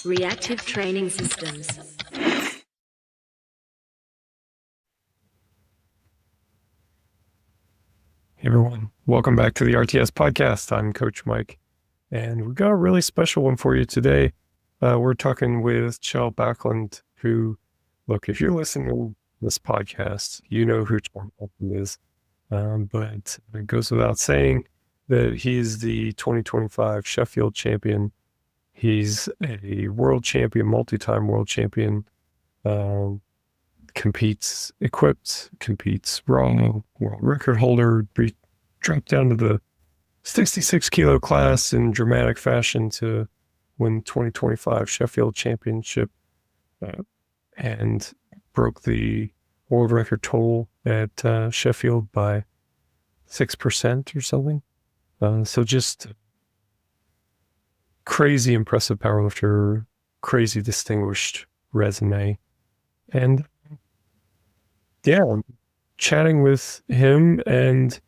Reactive Training Systems. Hey everyone, welcome back to the RTS podcast. I'm Coach Mike, and we've got a really special one for you today. We're talking with Kjell Bakkelund, who, look, if you're listening to this podcast, you know who Kjell Bakkelund is, but it goes without saying that he's the 2025 Sheffield champion. He's a world champion, multi-time world champion, competes equipped, competes raw, world record holder, dropped down to the 66 kilo class in dramatic fashion to win 2025 Sheffield championship, and broke the world record total at Sheffield by 6% or something. So just crazy impressive powerlifter, crazy distinguished resume. And yeah, chatting with him, and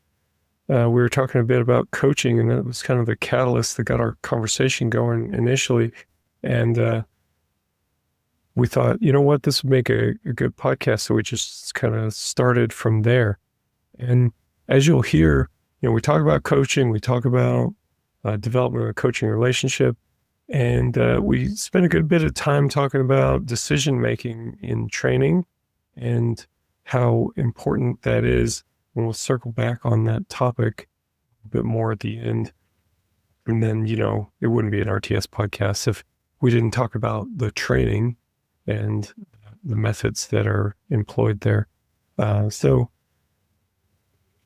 we were talking a bit about coaching, and that was kind of the catalyst that got our conversation going initially. And we thought, you know what, this would make a good podcast. So we just kind of started from there. And as you'll hear, you know, we talk about coaching, we talk about development of a coaching relationship, and we spent a good bit of time talking about decision-making in training and how important that is. And we'll circle back on that topic a bit more at the end. And then, you know, it wouldn't be an RTS podcast if we didn't talk about the training and the methods that are employed there. So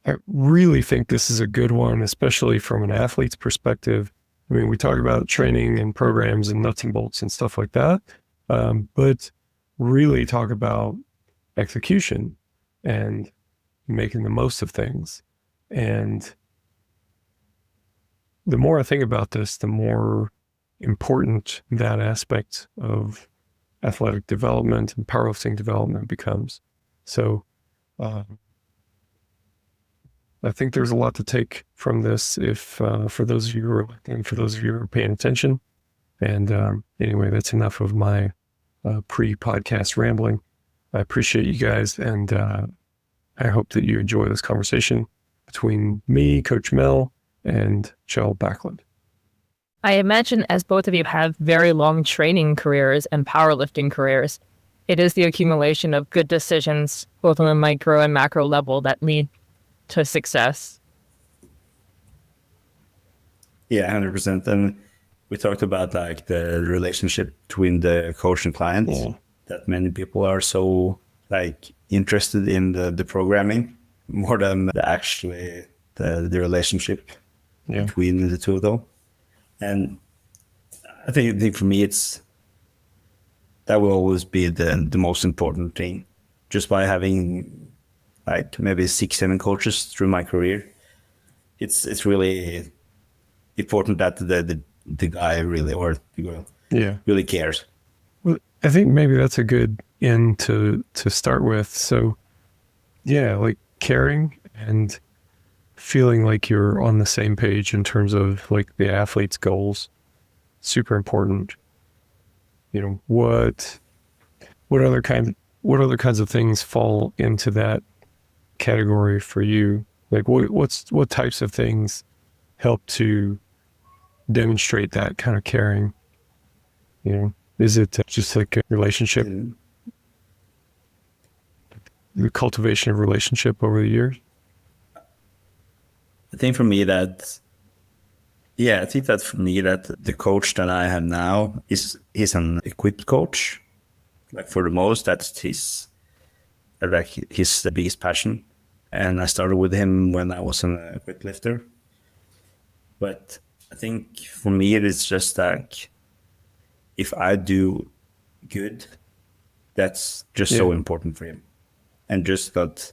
I really think this is a good one, especially from an athlete's perspective. I mean, we talk about training and programs and nuts and bolts and stuff like that, but really talk about execution and making the most of things. And the more I think about this, the more important that aspect of athletic development and powerlifting development becomes. So I think there's a lot to take from this if for those of you who are listening, for those of you who are paying attention. And anyway, that's enough of my pre-podcast rambling. I appreciate you guys, and I hope that you enjoy this conversation between me, Coach Mel, and Kjell Bakkelund. I imagine as both of you have very long training careers and powerlifting careers, it is the accumulation of good decisions, both on a micro and macro level, that lead to success. Yeah, 100%. And we talked about like the relationship between the coach and client, that many people are so like interested in the programming more than the relationship between the two of them. And I think for me, that will always be the most important thing. Just by having like maybe 6-7 coaches through my career, it's really important that the guy really, or the girl really cares. Well, I think maybe that's a good end to start with. So yeah, like caring and feeling like you're on the same page in terms of like the athlete's goals, super important. You know, what other kinds of things fall into that category for you? Like what types of things help to demonstrate that kind of caring? You know, is it just like a relationship, the cultivation of relationship over the years? I think for me that the coach that I have now is an equipped coach. Like for the most, that's his biggest passion. And I started with him when I was an equipped lifter. But I think for me, it is just like, if I do good, that's just so important for him. And just that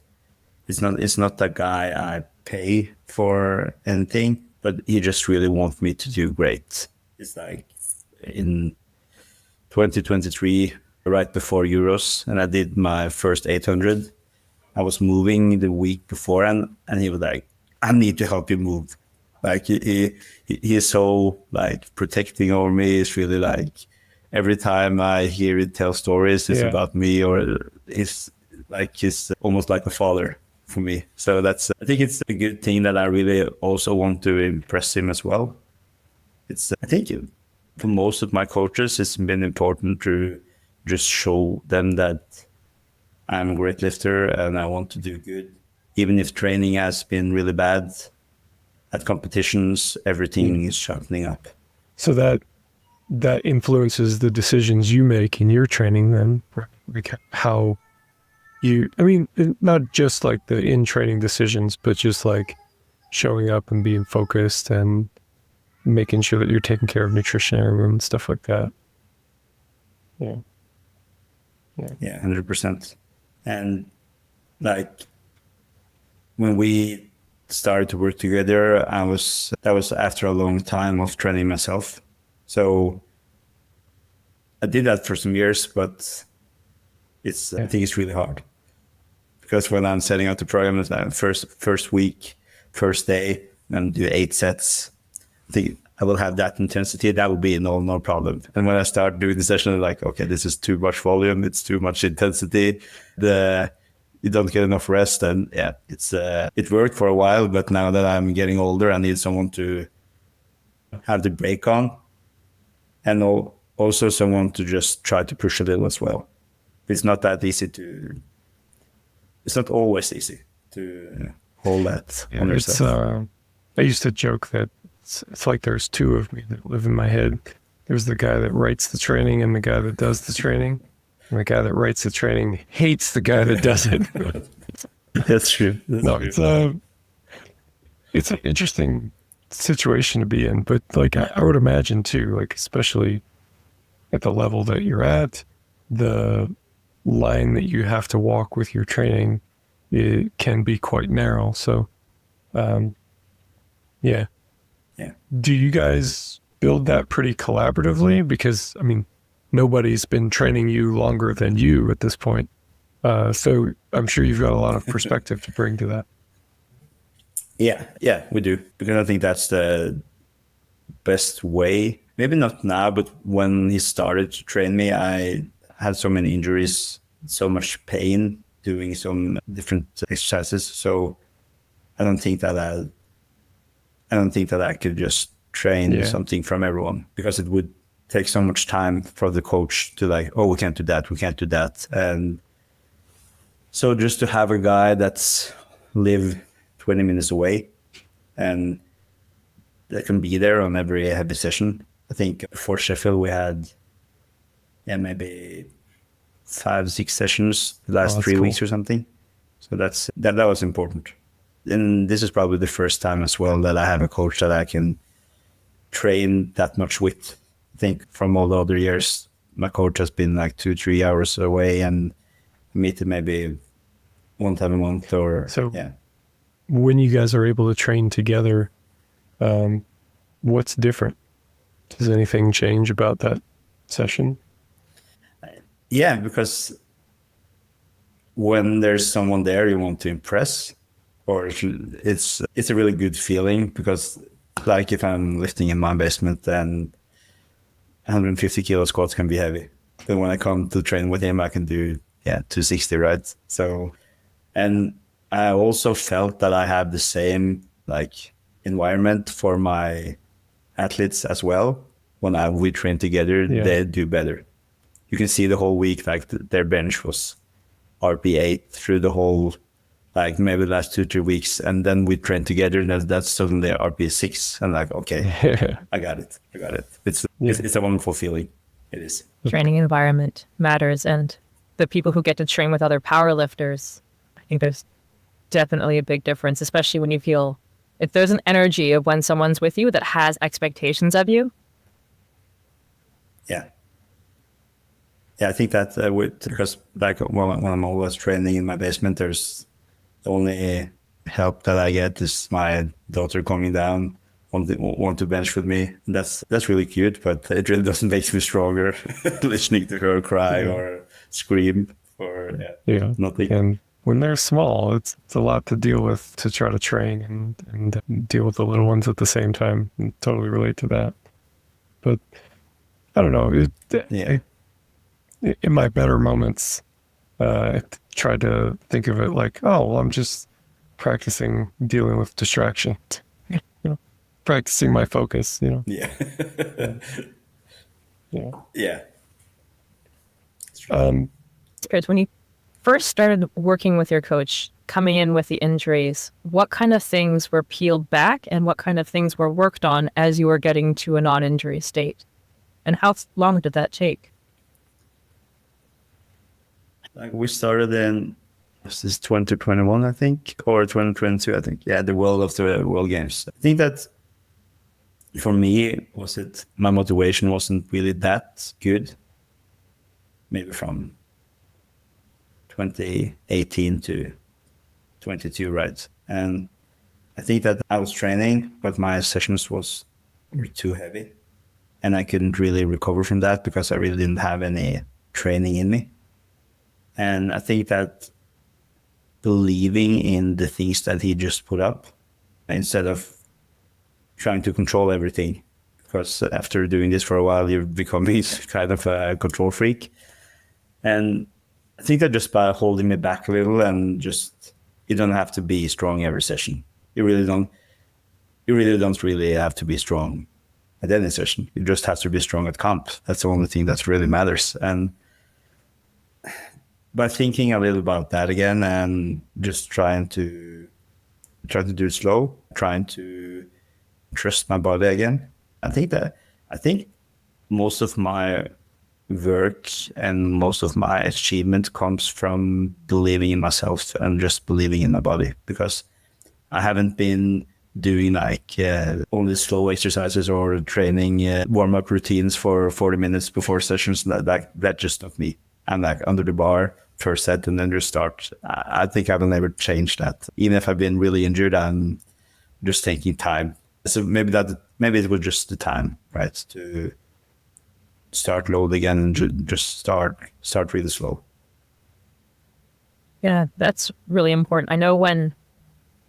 it's not the guy I pay for anything, but he just really wants me to do great. It's like in 2023, right before Euros, and I did my first 800. I was moving the week before, and he was like, I need to help you move. Like he is so like protecting over me. It's really like every time I hear it tell stories, it's about me, or it's like he's almost like a father for me. So I think it's a good thing that I really also want to impress him as well. I think for most of my coaches, it's been important to just show them that I'm a great lifter and I want to do good. Even if training has been really bad, at competitions, everything is sharpening up. So that influences the decisions you make in your training then, like how you, I mean, not just like the in-training decisions, but just like showing up and being focused and making sure that you're taking care of nutrition and stuff like that. Yeah. 100%. And like when we started to work together, that was after a long time of training myself. So I did that for some years, but I think it's really hard, because when I'm setting out the program, first week, first day, and do 8 sets, I think I will have that intensity. That will be no problem. And when I start doing the session, I'm like, okay, this is too much volume. It's too much intensity. You don't get enough rest. And yeah, it worked for a while, but now that I'm getting older, I need someone to have the brake on, and also someone to just try to push a little as well. It's not that easy it's not always easy to hold that on yourself. I used to joke that it's like there's two of me that live in my head. There's the guy that writes the training and the guy that does the training. And the guy that writes the training hates the guy that does it. That's true. It's an interesting situation to be in, but like I would imagine too, like especially at the level that you're at, the line that you have to walk with your training, it can be quite narrow. So, yeah. Do you guys build that pretty collaboratively? Because I mean, nobody's been training you longer than you at this point. So I'm sure you've got a lot of perspective to bring to that. Yeah, we do. Because I think that's the best way. Maybe not now, but when he started to train me, I had so many injuries, so much pain doing some different exercises. So I don't think that I could just train something from everyone, because it would take so much time for the coach to like, oh, we can't do that. And so just to have a guy that's live 20 minutes away and that can be there on every heavy session. I think for Sheffield we had maybe 5-6 sessions the last 3 weeks or something. So that was important. And this is probably the first time as well that I have a coach that I can train that much with. I think from all the other years, my coach has been like 2-3 hours away, and meet maybe one time a month or When you guys are able to train together, what's different? Does anything change about that session? Yeah, because when there's someone there you want to impress, or it's a really good feeling, because like if I'm lifting in my basement, then 150 kilo squats can be heavy. But when I come to train with him, I can do 260, right? So, and I also felt that I have the same like environment for my athletes as well. When we train together, they do better. You can see the whole week, like their bench was RP8 through the whole, like maybe the last 2-3 weeks. And then we train together, and that's suddenly RP6. And like, okay, I got it. It's a wonderful feeling. It is. Training environment matters. And the people who get to train with other powerlifters, I think there's definitely a big difference, especially when you feel, if there's an energy of when someone's with you that has expectations of you. Yeah, I think that because like when I'm always training in my basement, there's the only help that I get is my daughter coming down, want to bench with me. That's really cute, but it really doesn't make me stronger listening to her cry or scream or nothing. And when they're small, it's a lot to deal with to try to train and deal with the little ones at the same time. And totally relate to that. But I don't know. Yeah. In my better moments, I try to think of it like, oh, well, I'm just practicing dealing with distraction, practicing my focus, Yeah. Yeah. Yeah. Chris, when you first started working with your coach, coming in with the injuries, what kind of things were peeled back and what kind of things were worked on as you were getting to a non-injury state? And how long did that take? Like we started in, this is 2021, I think, or 2022, I think. Yeah, the World of the World Games. I think that for me, my motivation wasn't really that good. Maybe from 2018 to 22, right? And I think that I was training, but my sessions were too heavy. And I couldn't really recover from that because I really didn't have any training in me. And I think that believing in the things that he just put up instead of trying to control everything, because after doing this for a while, you're becoming kind of a control freak. And I think that just by holding me back a little and just, you don't have to be strong every session. You really don't really have to be strong at any session. You just have to be strong at comp. That's the only thing that really matters. And by thinking a little about that again and just trying to do it slow, trying to trust my body again, I think most of my work and most of my achievement comes from believing in myself and just believing in my body, because I haven't been doing like only slow exercises or training warm-up routines for 40 minutes before sessions. That just not me. I'm like under the bar, first set, and then just start. I think I will never change that. Even if I've been really injured, I'm just taking time. So maybe it was just the time, right, to start load again and just start really slow. Yeah, that's really important. I know when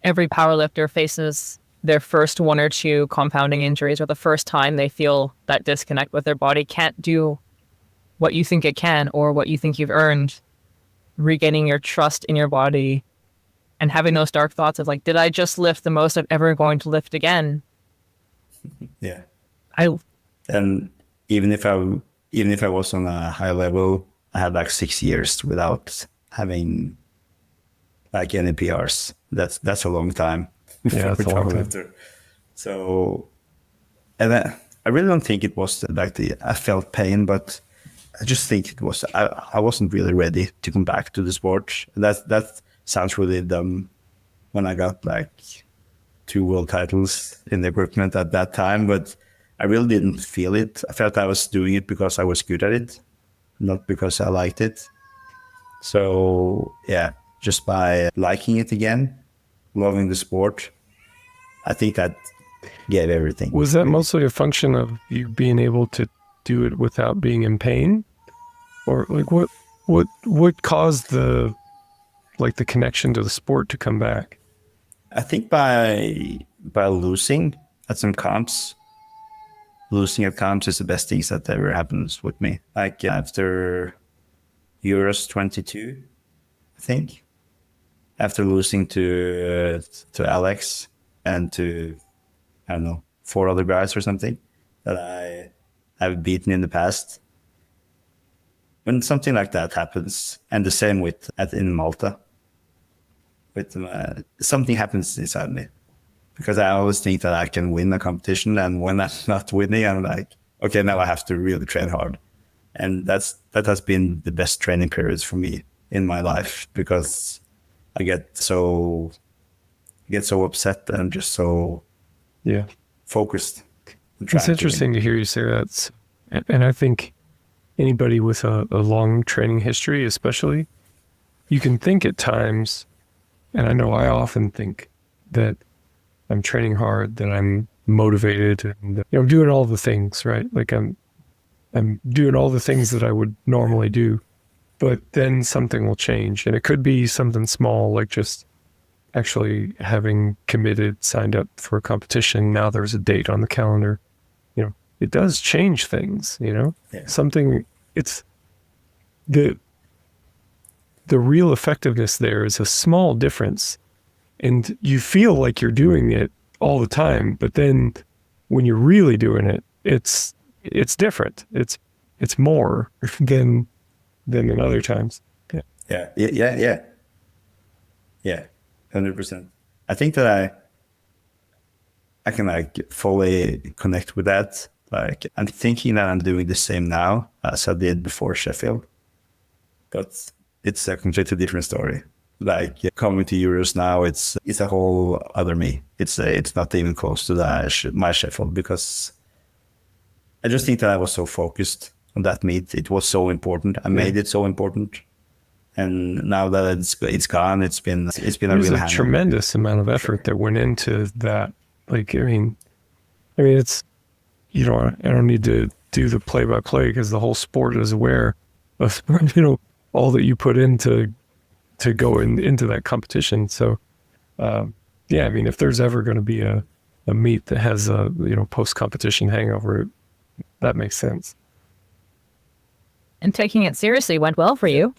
every powerlifter faces their first one or two compounding injuries, or the first time they feel that disconnect with their body, can't do what you think it can or what you think you've earned, regaining your trust in your body and having those dark thoughts of like, did I just lift the most I'm ever going to lift again? Yeah. And even if I was on a high level, I had like 6 years without having like any PRs. That's a long time. Yeah, that's a long time. So, and I really don't think it was like I felt pain, but I just think it was, I wasn't really ready to come back to the sport. That sounds really dumb when I got like 2 world titles in the equipment at that time, but I really didn't feel it. I felt I was doing it because I was good at it, not because I liked it. So yeah, just by liking it again, loving the sport, I think that gave everything. Was that mostly a function of you being able to do it without being in pain? Or like what caused the connection to the sport to come back? I think by losing at some comps. Losing at comps is the best things that ever happens with me. Like after Euros 22, I think, after losing to Alex and to, I don't know, 4 other guys or something that I have beaten in the past. When something like that happens, and the same in Malta, something happens inside me. Because I always think that I can win a competition, and when I'm not winning, I'm like, okay, now I have to really train hard. And that has been the best training periods for me in my life, because I get so upset and just so focused. It's interesting to hear you say that. And I think anybody with a long training history, especially, you can think at times, and I know I often think that I'm training hard, that I'm motivated, and I'm doing all the things, right? Like I'm doing all the things that I would normally do, but then something will change, and it could be something small, like just actually having signed up for a competition. Now there's a date on the calendar, it does change things, you know. Yeah. Something, it's the real effectiveness there is a small difference, and you feel like you're doing it all the time, but then when you're really doing it, it's different. It's more than in other times. Yeah, 100%. I think that I can like fully connect with that. Like, I'm thinking that I'm doing the same now as I did before Sheffield, but it's a completely different story. Like, coming to Euros now, it's a whole other me. It's not even close to my Sheffield, because I just think that I was so focused on that meet. It was so important. I made it so important. And now that it's gone, it's been a There's real a hangover. tremendous amount of effort that went into that. Like, I mean, it's, you know, I don't need to do the play-by-play because the whole sport is aware of, you know, all that you put into to go into that competition. So, yeah, I mean, if there's ever going to be a meet that has a, you know, post-competition hangover, that makes sense. And taking it seriously went well for you.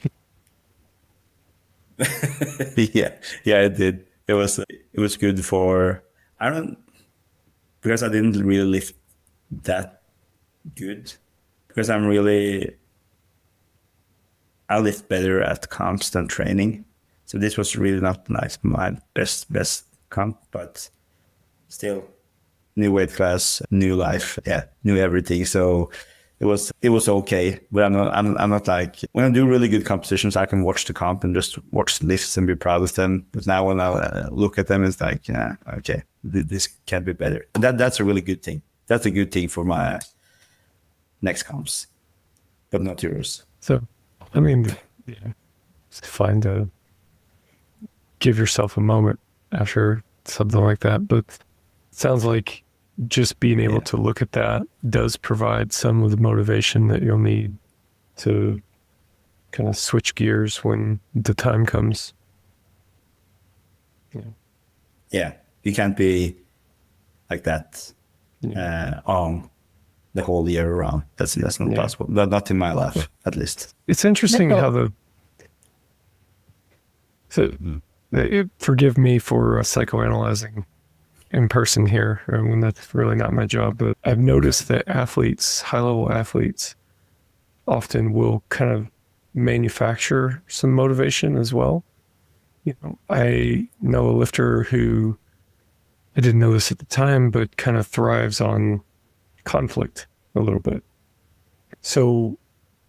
yeah, it did. It was good for, because I didn't really lift that good, because I lift better at comps than training. So this was really not like my best comp, but still, new weight class, new life, new everything. So it was okay, but I'm not like, when I do really good competitions, I can watch the comp and just watch the lifts and be proud of them. But now when I look at them, it's like, yeah, okay, this can be better. And that's a really good thing. That's a good thing for my next comps, but not yours. So, I mean, yeah, it's fine to give yourself a moment after something like that, but it sounds like just being able to look at that does provide some of the motivation that you'll need to kind of switch gears when the time comes. Yeah, you can't be like that on the whole year around. That's not possible. Not in my life, at least. It's interesting how forgive me for psychoanalyzing in person here, when that's really not my job, but I've noticed that high-level athletes often will kind of manufacture some motivation as well. You know, I know a lifter who, I didn't know this at the time, but kind of thrives on conflict a little bit. So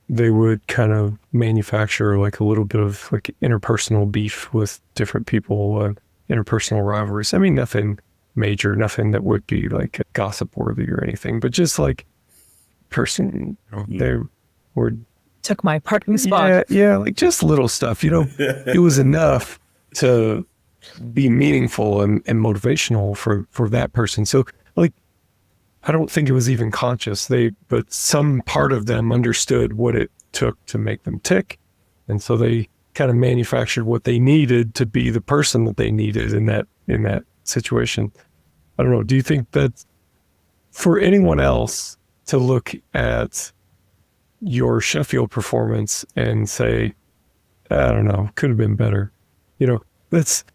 they would kind of manufacture like a little bit of like interpersonal beef with different people, interpersonal rivalries. I mean, nothing major, nothing that would be like gossip worthy or anything, but just like they were Took my parking spot. Yeah, like just little stuff, you know. It was enough to be meaningful and motivational for that person. So like, I don't think it was even conscious. But some part of them understood what it took to make them tick, and so they kind of manufactured what they needed to be the person that they needed in that situation. I don't know. Do you think that for anyone else to look at your Sheffield performance and say, I don't know, could have been better? You know, that's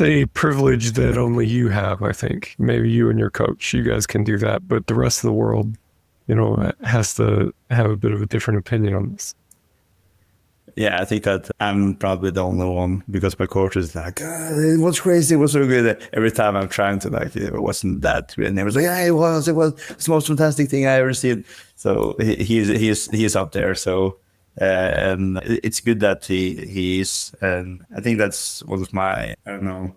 a privilege that only you have, I think. Maybe you and your coach, you guys can do that, but the rest of the world, you know, has to have a bit of a different opinion on this. Yeah, I think that I'm probably the only one, because my coach is like, it was crazy, it was so good. Every time I'm trying to like, it wasn't that good. And he was like, yeah, it was the most fantastic thing I ever seen. So he's up there. So, and it's good that he is. And I think that's one of my, I don't know,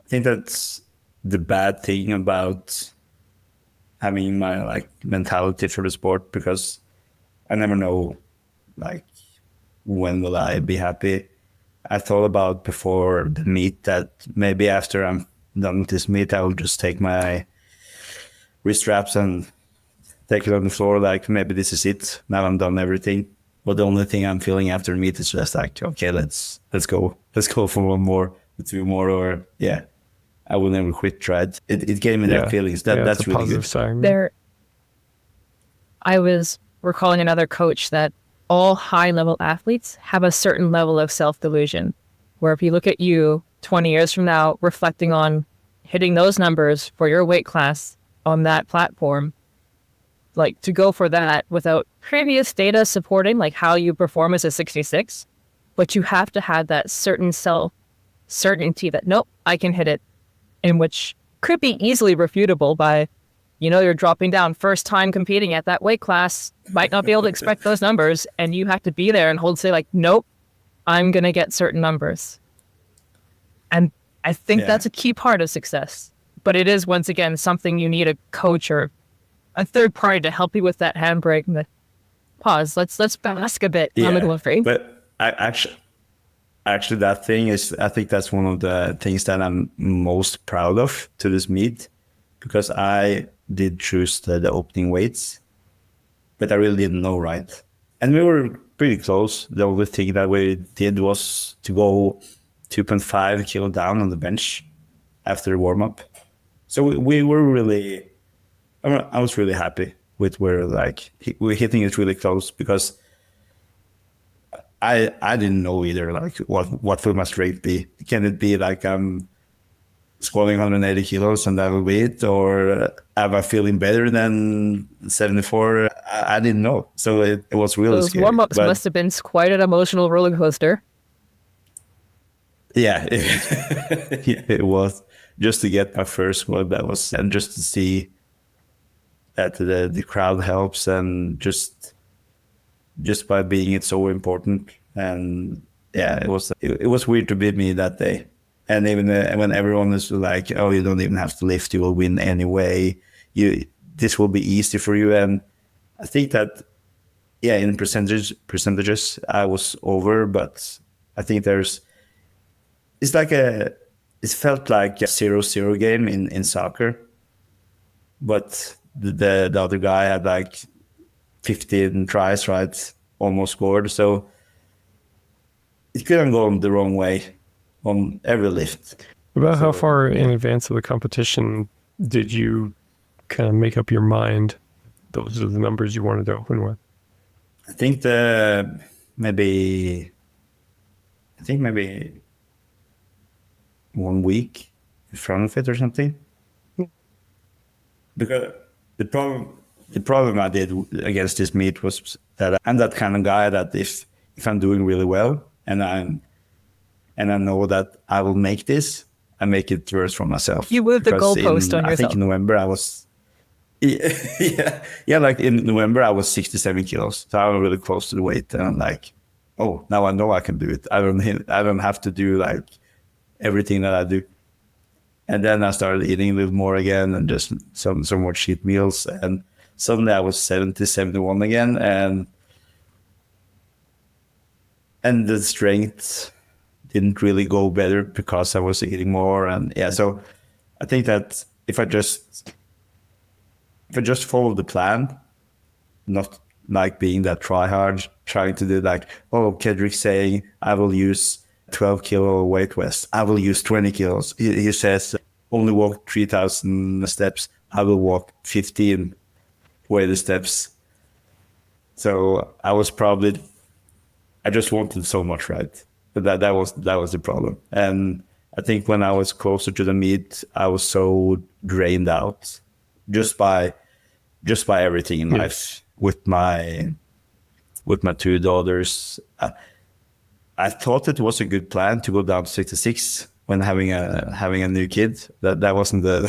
I think that's the bad thing about having my like mentality for the sport, because I never know, like, when will I be happy? I thought about before the meet that maybe after I'm done with this meet, I will just take my wrist straps and take it on the floor. Like, maybe this is it. Now I'm done everything. But the only thing I'm feeling after the meet is just like, okay, let's go. Let's go for one more, 2 more, or I will never quit. Tried. It gave me that feeling. That's really good. There I was recalling another coach that all high-level athletes have a certain level of self-delusion, where if you look at you 20 years from now, reflecting on hitting those numbers for your weight class on that platform, like to go for that without previous data supporting like how you perform as a 66, but you have to have that certain self-certainty that, nope, I can hit it, in which could be easily refutable by, you're dropping down first time competing at that weight class, might not be able to expect those numbers, and you have to be there and say like, nope, I'm going to get certain numbers. And I think that's a key part of success. But it is, once again, something you need a coach or a third party to help you with that handbrake and the pause. Let's bask a bit on the delivery. But actually, that thing is, I think that's one of the things that I'm most proud of to this meet, because I did choose the opening weights, but I really didn't know, right? And we were pretty close. The only thing that we did was to go 2.5 kilo down on the bench after the warm-up. So we were really, I was really happy with where we're hitting it really close, because I didn't know either, like what will my strength be? Can it be like I'm squatting 180 kilos and that will be it? Or am I feeling better than 74? I didn't know. So it was really Those scary. warm-ups must have been quite an emotional roller coaster. Yeah, it was. Just to get my first one, that was, and just to see that the crowd helps, and just by being it so important. And yeah, it was weird to be me that day. And even when everyone is like, oh, you don't even have to lift, you will win anyway. This will be easy for you. And I think that, yeah, in percentages, I was over, but I think it felt like a 0-0 game in soccer, but the other guy had like 15 tries, right? Almost scored. So it couldn't go the wrong way on every lift. About how far in advance of the competition did you kind of make up your mind? Those are the numbers you wanted to open with. I think maybe 1 week in front of it or something. Because the problem I did against this meet was that I'm that kind of guy that if I'm doing really well and I know that I will make this, I make it worse for myself. You moved the goalpost on yourself. I think in November I was like in November I was 67 kilos, so I was really close to the weight, and I'm like, oh, now I know I can do it. I don't have to do like everything that I do. And then I started eating a little more again, and just some more cheat meals, and suddenly I was 70, 71 again, and the strength didn't really go better because I was eating more. And yeah, so I think that if I just follow the plan, not like being that try hard, trying to do like, oh, Kedrick saying I will use 12 kilo weight vest, I will use 20 kilos. He says only walk 3,000 steps, I will walk 15 weighted steps. So I just wanted so much, right? But that was the problem. And I think when I was closer to the meet, I was so drained out just by everything in life. With my 2 daughters, I thought it was a good plan to go down to 66 when having a new kid. That wasn't the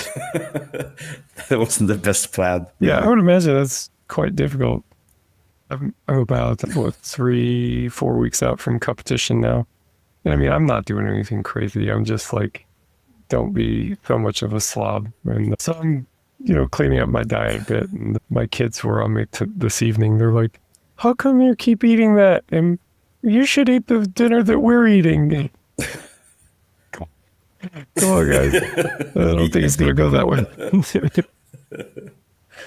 best plan. Yeah, I would imagine that's quite difficult. I'm about 3-4 weeks out from competition now. And I mean, I'm not doing anything crazy. I'm just like, don't be so much of a slob. And so I'm, cleaning up my diet a bit. And my kids were on me this evening. They're like, how come you keep eating that? And you should eat the dinner that we're eating. Come on, guys. I don't think it's going to go that way.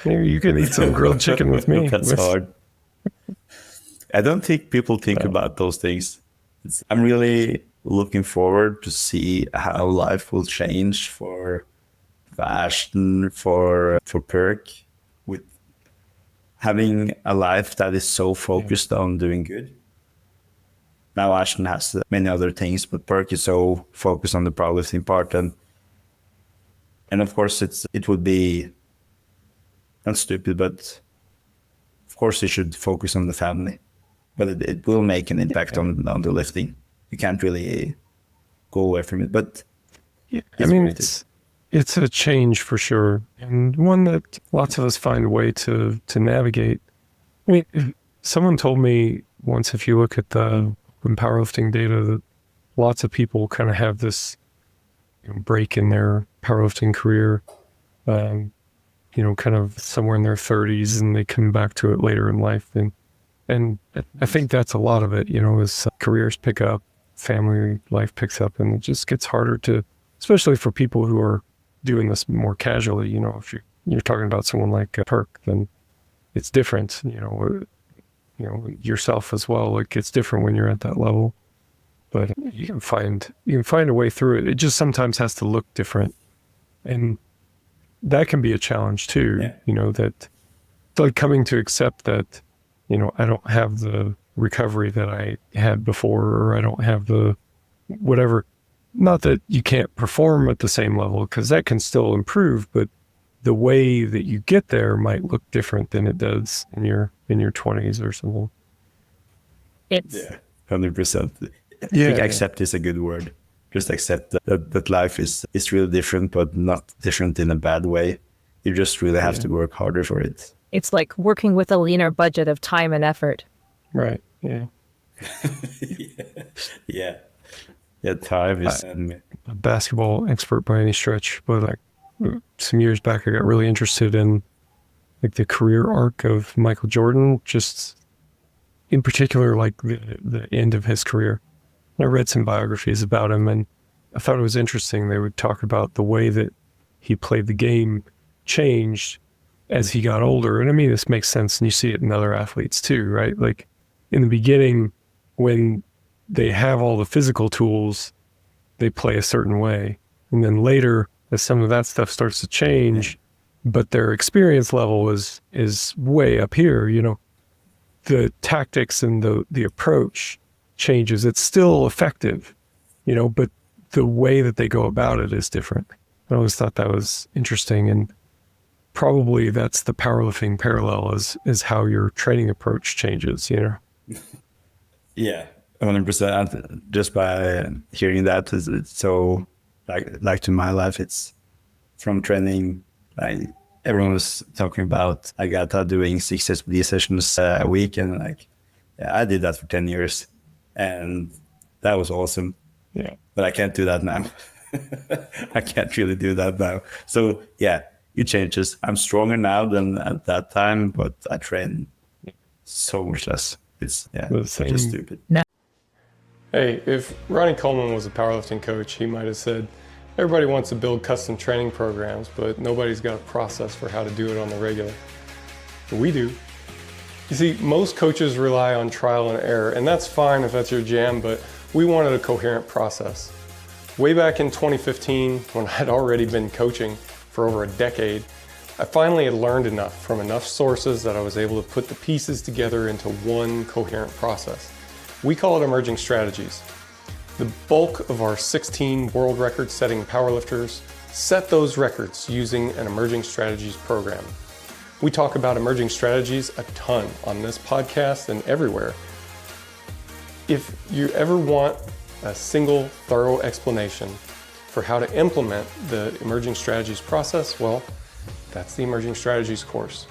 Maybe you can eat some grilled chicken with me. That's hard. I don't think people think about those things. I'm really looking forward to see how life will change for Ashton, for Perk, with having a life that is so focused on doing good. Now Ashton has many other things, but Perk is so focused on the powerlifting part, and of course it would be not stupid, but of course you should focus on the family. But it will make an impact on the lifting. You can't really go away from it. But yeah, I mean, it's a change for sure, and one that lots of us find a way to navigate. I mean, if someone told me once, if you look at the powerlifting data, that lots of people kind of have this break in their powerlifting career, kind of somewhere in their 30s, and they come back to it later in life. And I think that's a lot of it, as careers pick up, family life picks up, and it just gets harder to, especially for people who are doing this more casually. If you're talking about someone like Perk, then it's different, yourself as well. Like, it's different when you're at that level, but you can find a way through it. It just sometimes has to look different, and that can be a challenge too. Yeah. That it's like coming to accept that, I don't have the recovery that I had before, or I don't have the whatever. Not that you can't perform at the same level, because that can still improve, but the way that you get there might look different than it does in your 20s or something. It's 100%. I Yeah, think yeah. accept is a good word. Just accept that life is really different, but not different in a bad way. You just really have to work harder for it. It's like working with a leaner budget of time and effort. Right. Yeah. Yeah. Yeah, time is... A basketball expert by any stretch, but like some years back, I got really interested in like the career arc of Michael Jordan, just in particular, like the end of his career. I read some biographies about him, and I thought it was interesting. They would talk about the way that he played the game changed as he got older. And I mean, this makes sense, and you see it in other athletes too, right? Like in the beginning, when they have all the physical tools, they play a certain way. And then later, as some of that stuff starts to change, but their experience level is way up here, the tactics and the approach changes. It's still effective, but the way that they go about it is different. I always thought that was interesting, and probably that's the powerlifting parallel is how your training approach changes, Yeah, 100%. Just by hearing that, it's so like to my life, it's from training. Like everyone was talking about, I got doing 6 SPD sessions a week, and I did that for 10 years, and that was awesome. Yeah, but I can't do that now. I can't really do that now. So yeah, it changes. I'm stronger now than at that time, but I train so much less. It's just stupid. Hey, if Ronnie Coleman was a powerlifting coach, he might have said, everybody wants to build custom training programs, but nobody's got a process for how to do it on the regular. But we do. You see, most coaches rely on trial and error, and that's fine if that's your jam, but we wanted a coherent process. Way back in 2015, when I'd already been coaching for over a decade, I finally had learned enough from enough sources that I was able to put the pieces together into one coherent process. We call it emerging strategies. The bulk of our 16 world record-setting powerlifters set those records using an emerging strategies program. We talk about emerging strategies a ton on this podcast and everywhere. If you ever want a single, thorough explanation for how to implement the emerging strategies process, well, that's the Emerging Strategies course.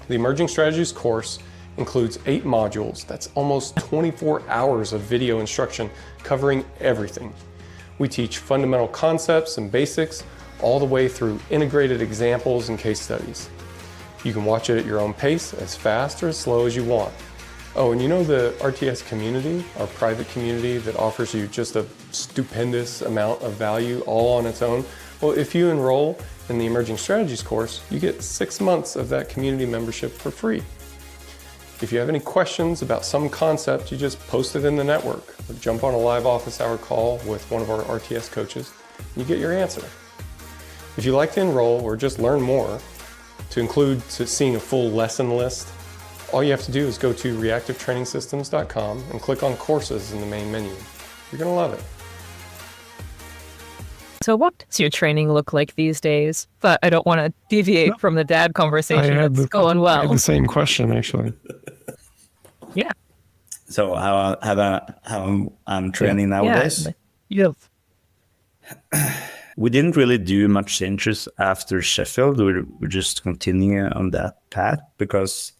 The Emerging Strategies course includes 8 modules. That's almost 24 hours of video instruction covering everything. We teach fundamental concepts and basics all the way through integrated examples and case studies. You can watch it at your own pace, as fast or as slow as you want. Oh, and the RTS community, our private community that offers you just a stupendous amount of value all on its own? Well, if you enroll in the Emerging Strategies course, you get 6 months of that community membership for free. If you have any questions about some concept, you just post it in the network or jump on a live office hour call with one of our RTS coaches and you get your answer. If you'd like to enroll or just learn more, To include seeing a full lesson list, all you have to do is go to reactivetrainingsystems.com and click on courses in the main menu. You're going to love it. So what does your training look like these days? But I don't want to deviate from the dad conversation. It's going well. I had the same question, actually. Yeah. So how I'm training nowadays? Yeah. We didn't really do much changes after Sheffield. We're just continuing on that path because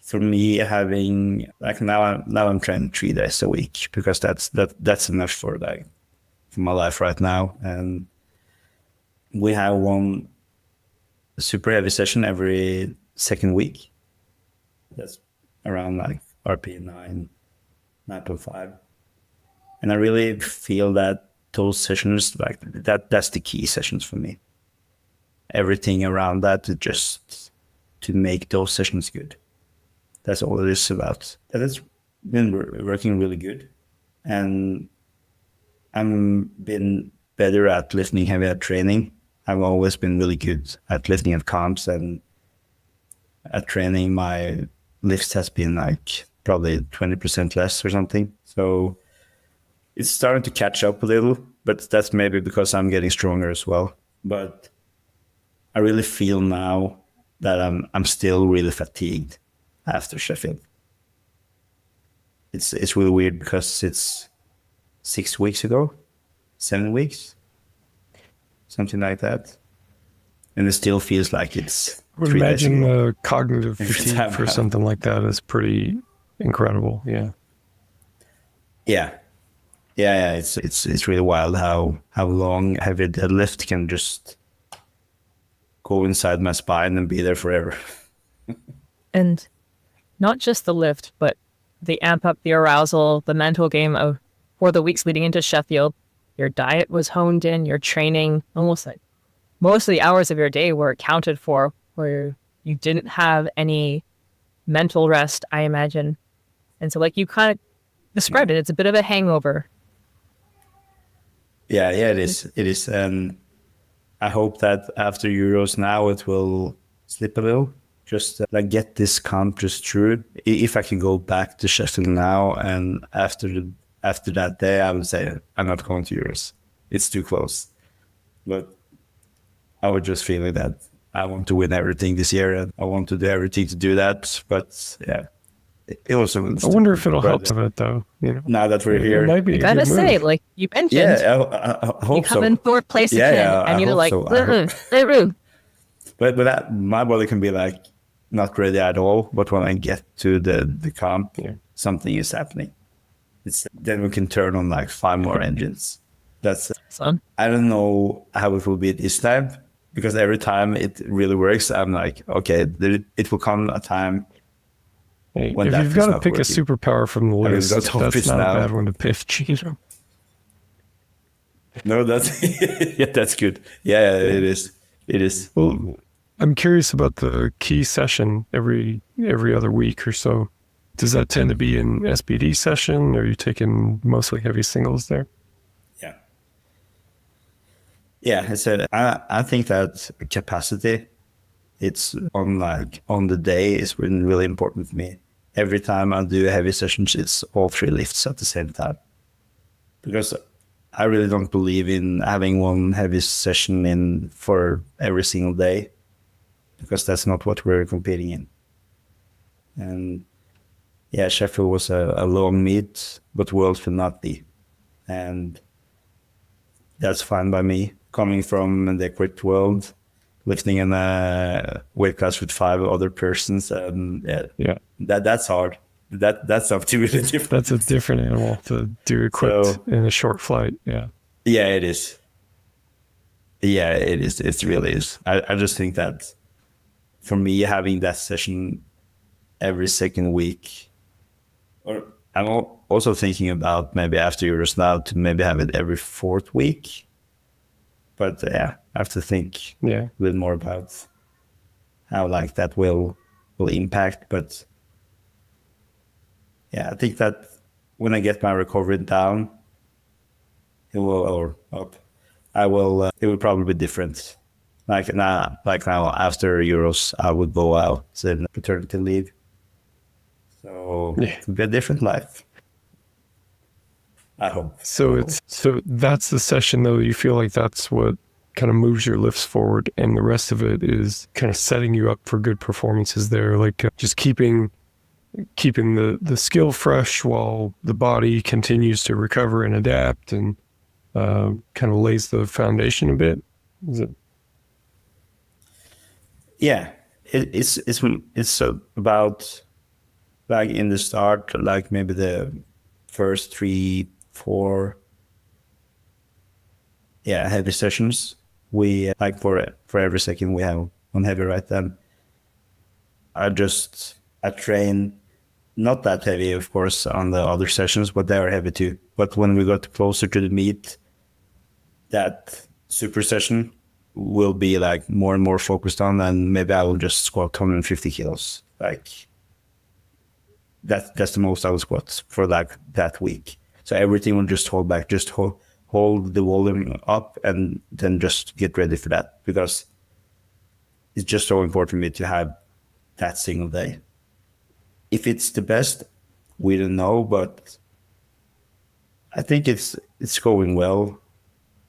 for me, having like now I'm training 3 days a week because that's enough for my life right now. And we have one super heavy session every second week. That's around like RP 9.5. And I really feel that those sessions, like that's the key sessions for me. Everything around that to make those sessions good. That's all it is about. That has been working really good. And I'm been better at lifting heavy at training. I've always been really good at lifting at comps, and at training my lifts has been like probably 20% less or something. So it's starting to catch up a little, but that's maybe because I'm getting stronger as well. But I really feel now that I'm still really fatigued after Sheffield. It's really weird because it's 6 weeks ago, 7 weeks, something like that. And it still feels like it's I would 3 days imagine ago. the cognitive fatigue for something like that is pretty incredible. Yeah. Yeah. It's really wild how long heavy deadlift can just go inside my spine and be there forever. And not just the lift, but the amp up, the arousal, the mental game of for the weeks leading into Sheffield. Your diet was honed in, your training, almost like most of the hours of your day were accounted for, where you didn't have any mental rest, I imagine. And so like you kind of described it, it's a bit of a hangover. Yeah, it is. It is. I hope that after Euros now it will slip a little. Just like get this comp just through. If I can go back to Sheffield now, and after that day, I would say I'm not going to Euros. It's too close. But I was just feeling that I want to win everything this year, and I want to do everything to do that. But yeah, it also. I wonder if it'll help with it, though. You know, now that we're here, it might be I gotta say, like you mentioned, yeah, I hope you come so. in fourth place again, and you're like, But that my body can be like not ready at all. But when I get to the comp, something is happening. Then we can turn on like 5 more engines. That's Son. I don't know how it will be this time, because every time it really works, I'm like, okay, it will come a time. Hey, if you've got to pick a superpower from the list, that's not now. a bad one to pick. No, that's that's good. Yeah, it is. It is. Well, I'm curious about the key session every other week or so. Does that tend to be an SBD session, or are you taking mostly heavy singles there? Yeah. I think that capacity, it's on the day is really important for me. Every time I do heavy sessions, it's all 3 lifts at the same time, because I really don't believe in having one heavy session in for every single day, because that's not what we're competing in. And yeah, Sheffield was a long meet, but Worlds will not be. And that's fine by me. Coming from the equipped world, lifting in a weight class with 5 other persons, that's hard. That's something really different. That's a different animal to do equipped in a short flight. Yeah, it is. Yeah, it is. It really is. I just think that for me, having that session every second week, or I'm also thinking about maybe after Euros now to maybe have it every 4th week. But I have to think a little more about how like that will impact. But I think that when I get my recovery down, it will, or up, it will probably be different. Like now after Euros, I would go out in paternity leave. So Yeah. it'll be a different life. I hope. So that's the session though. You feel like that's what kind of moves your lifts forward, and the rest of it is kind of setting you up for good performances there, like just keeping the skill fresh while the body continues to recover and adapt, and kind of lays the foundation a bit. Is it? Yeah, it's about, like in the start, like maybe the first 3-4 heavy sessions. We like for every second we have on heavy, right? Then I train not that heavy, of course, on the other sessions, but they are heavy too. But when we got closer to the meet, that super session will be like more and more focused on, and maybe I will just squat 150 kilos. Like that's the most I will squat for like that week. So everything will just hold back, just hold the volume up, and then just get ready for that, because it's just so important for me to have that single day. If it's the best, we don't know, but I think it's going well,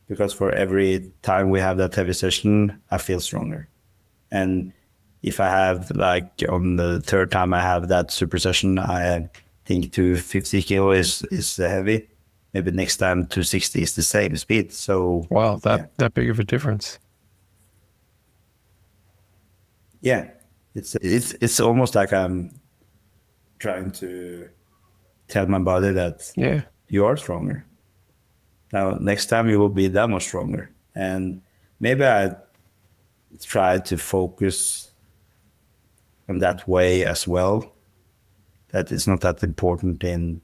because for every time we have that heavy session, I feel stronger. And if I have, like on the third time I have that super session, I think 250 kilo is heavy. Maybe next time 260 is the same speed. So Wow, that big of a difference. yeah, it's almost like I'm trying to tell my body that you are stronger. Now, next time you will be that much stronger. And maybe I try to focus on that way as well, that it's not that important in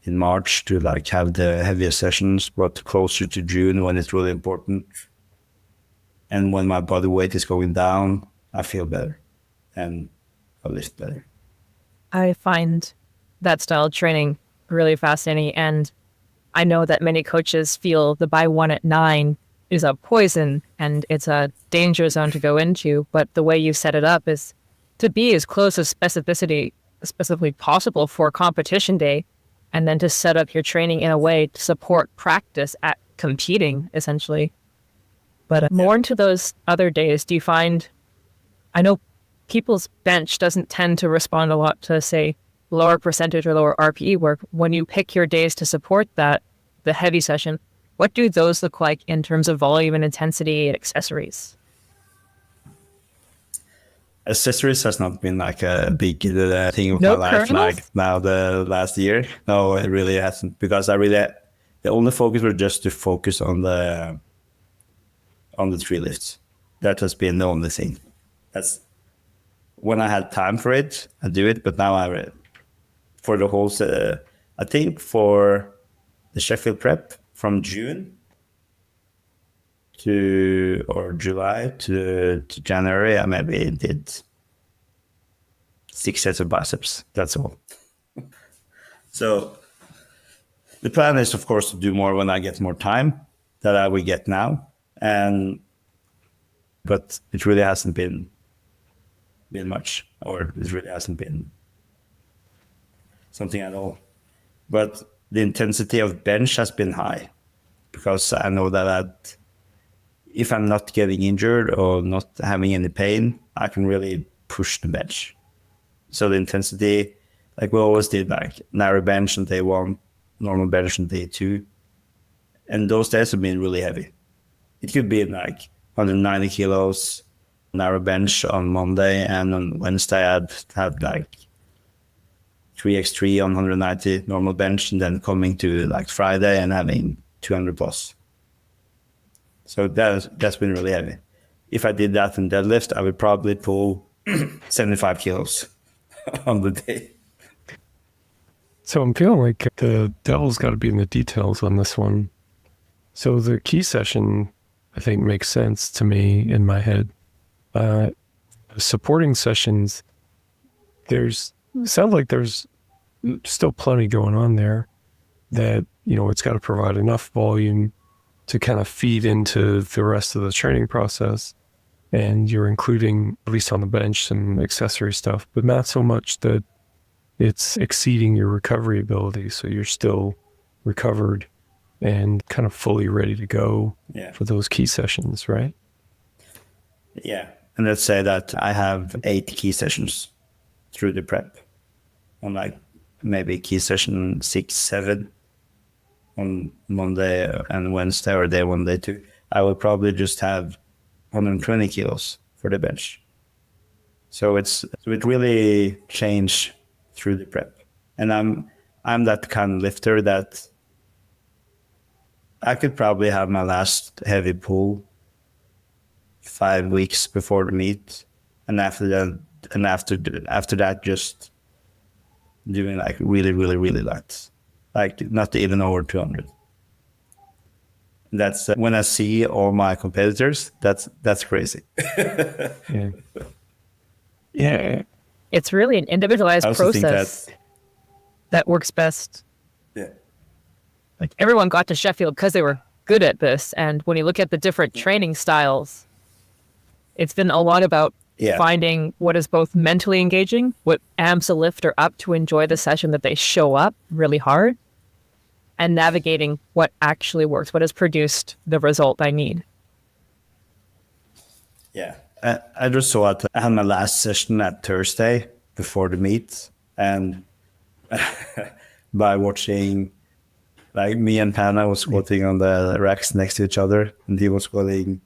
March to like have the heavier sessions, but closer to June when it's really important. And when my body weight is going down, I feel better and I lift better. I find that style of training really fascinating, and I know that many coaches feel the by one at 9 is a poison and it's a danger zone to go into, but the way you set it up is to be as close as specifically possible for competition day, and then to set up your training in a way to support practice at competing, essentially. But more into those other days, do you find, I know people's bench doesn't tend to respond a lot to, say, lower percentage or lower RPE work. When you pick your days to support that, the heavy session, what do those look like in terms of volume and intensity and accessories? Accessories has not been like a big thing of No my life, kernels? like now the last year. No, it really hasn't, because the only focus was just to focus on the 3 lifts. That has been the only thing. That's when I had time for it, I do it. But now for the whole, I think for the Sheffield prep from June or July to January, I maybe did 6 sets of biceps. That's all. So the plan is, of course, to do more when I get more time that I will get now. But it really hasn't been much, or it really hasn't been something at all. But the intensity of bench has been high, because I know that if I'm not getting injured or not having any pain, I can really push the bench. So the intensity, like we always did, like narrow bench on day 1, normal bench on day 2. And those days have been really heavy. It could be like 190 kilos narrow bench on Monday, and on Wednesday I'd had like 3x3 on 190 normal bench, and then coming to like Friday and having 200 plus. So that's been really heavy. If I did that in deadlift, I would probably pull 75 kilos on the day. So I'm feeling like the devil's got to be in the details on this one. So the key session, I think, makes sense to me in my head. Supporting sessions, sounds like there's still plenty going on there, that, it's got to provide enough volume to kind of feed into the rest of the training process. And you're including, at least on the bench, some accessory stuff, but not so much that it's exceeding your recovery ability. So you're still recovered and kind of fully ready to go for those key sessions, right? Yeah. And let's say that I have 8 key sessions through the prep. On like maybe key session 6, 7 on Monday and Wednesday, or day 1, day 2. I will probably just have 120 kilos for the bench. So it really changed through the prep. And I'm that kind of lifter that I could probably have my last heavy pull 5 weeks before the meet, and after that just doing like really, really, really light, like not even over 200. That's when I see all my competitors, that's crazy. Yeah. Yeah. It's really an individualized process that works best. Yeah. Like everyone got to Sheffield because they were good at this. And when you look at the different training styles, it's been a lot about finding what is both mentally engaging, what amps a lifter up to enjoy the session that they show up really hard, and navigating what actually works, what has produced the result I need. Yeah. I just saw it. I had my last session at Thursday before the meet, and by watching, like, me and Panna was squatting on the racks next to each other, and he was squatting,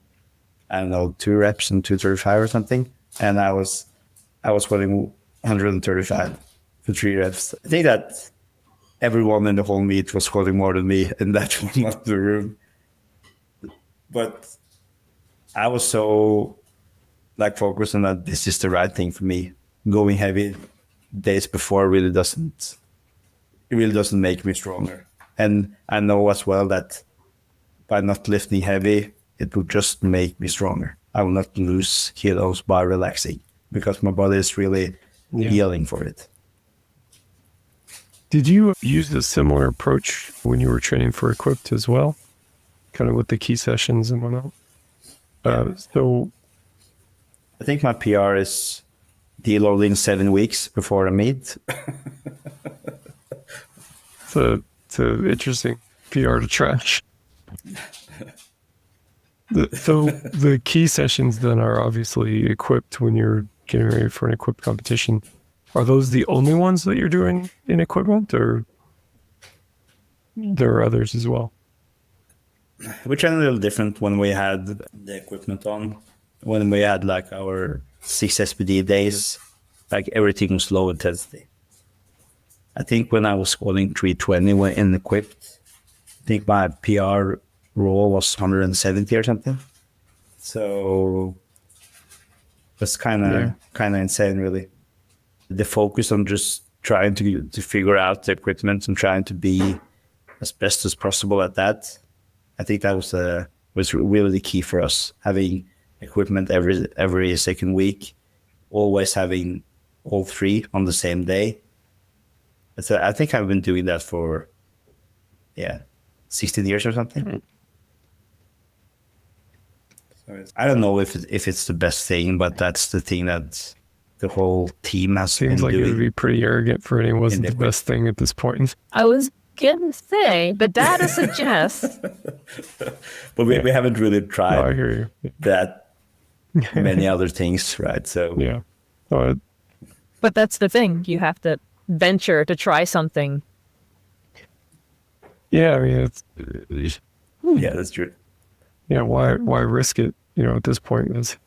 I don't know, 2 reps and 235 or something, and I was squatting 135 for 3 reps. I think that everyone in the whole meet was squatting more than me in that one of the room, but I was so focused on that this is the right thing for me. Going heavy days before really doesn't make me stronger. And I know as well that by not lifting heavy, it will just make me stronger. I will not lose kilos by relaxing because my body is really healing for it. Did you use a similar approach when you were training for Equipped as well? Kind of with the key sessions and whatnot? So I think my PR is deloading 7 weeks before a meet. It's an interesting PR to trash. So the key sessions then are obviously Equipped when you're getting ready for an Equipped competition. Are those the only ones that you're doing in equipment, or there are others as well? We trained a little different when we had the equipment on. When we had like our 6 SPD days, like everything was low intensity. I think when I was squatting 320 when in Equipped, I think my PR roll was 170 or something. So it's kind of insane, really. The focus on just trying to figure out the equipment and trying to be as best as possible at that. I think that was really the key for us, having equipment every second week, always having all 3 on the same day. So I think I've been doing that for 16 years or something. Mm-hmm. So I don't know if it's the best thing, but that's the thing that the whole team has been doing. Seems like it would be pretty arrogant for anyone wasn't the best thing at this point. I was gonna say, the data suggests. But we haven't really tried I hear you. that many other things, right? So yeah. But that's the thing. You have to venture to try something. Yeah, I mean, yeah, that's true. Yeah, why risk it? At this point, it's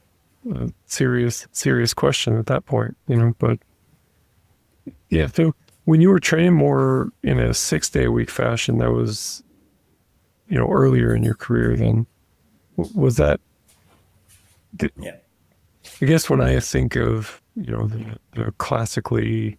a serious question at that point. But yeah. So when you were training more in a 6-day-a-week fashion, that was, earlier in your career. Then was that? Yeah. I guess when I think of the classically,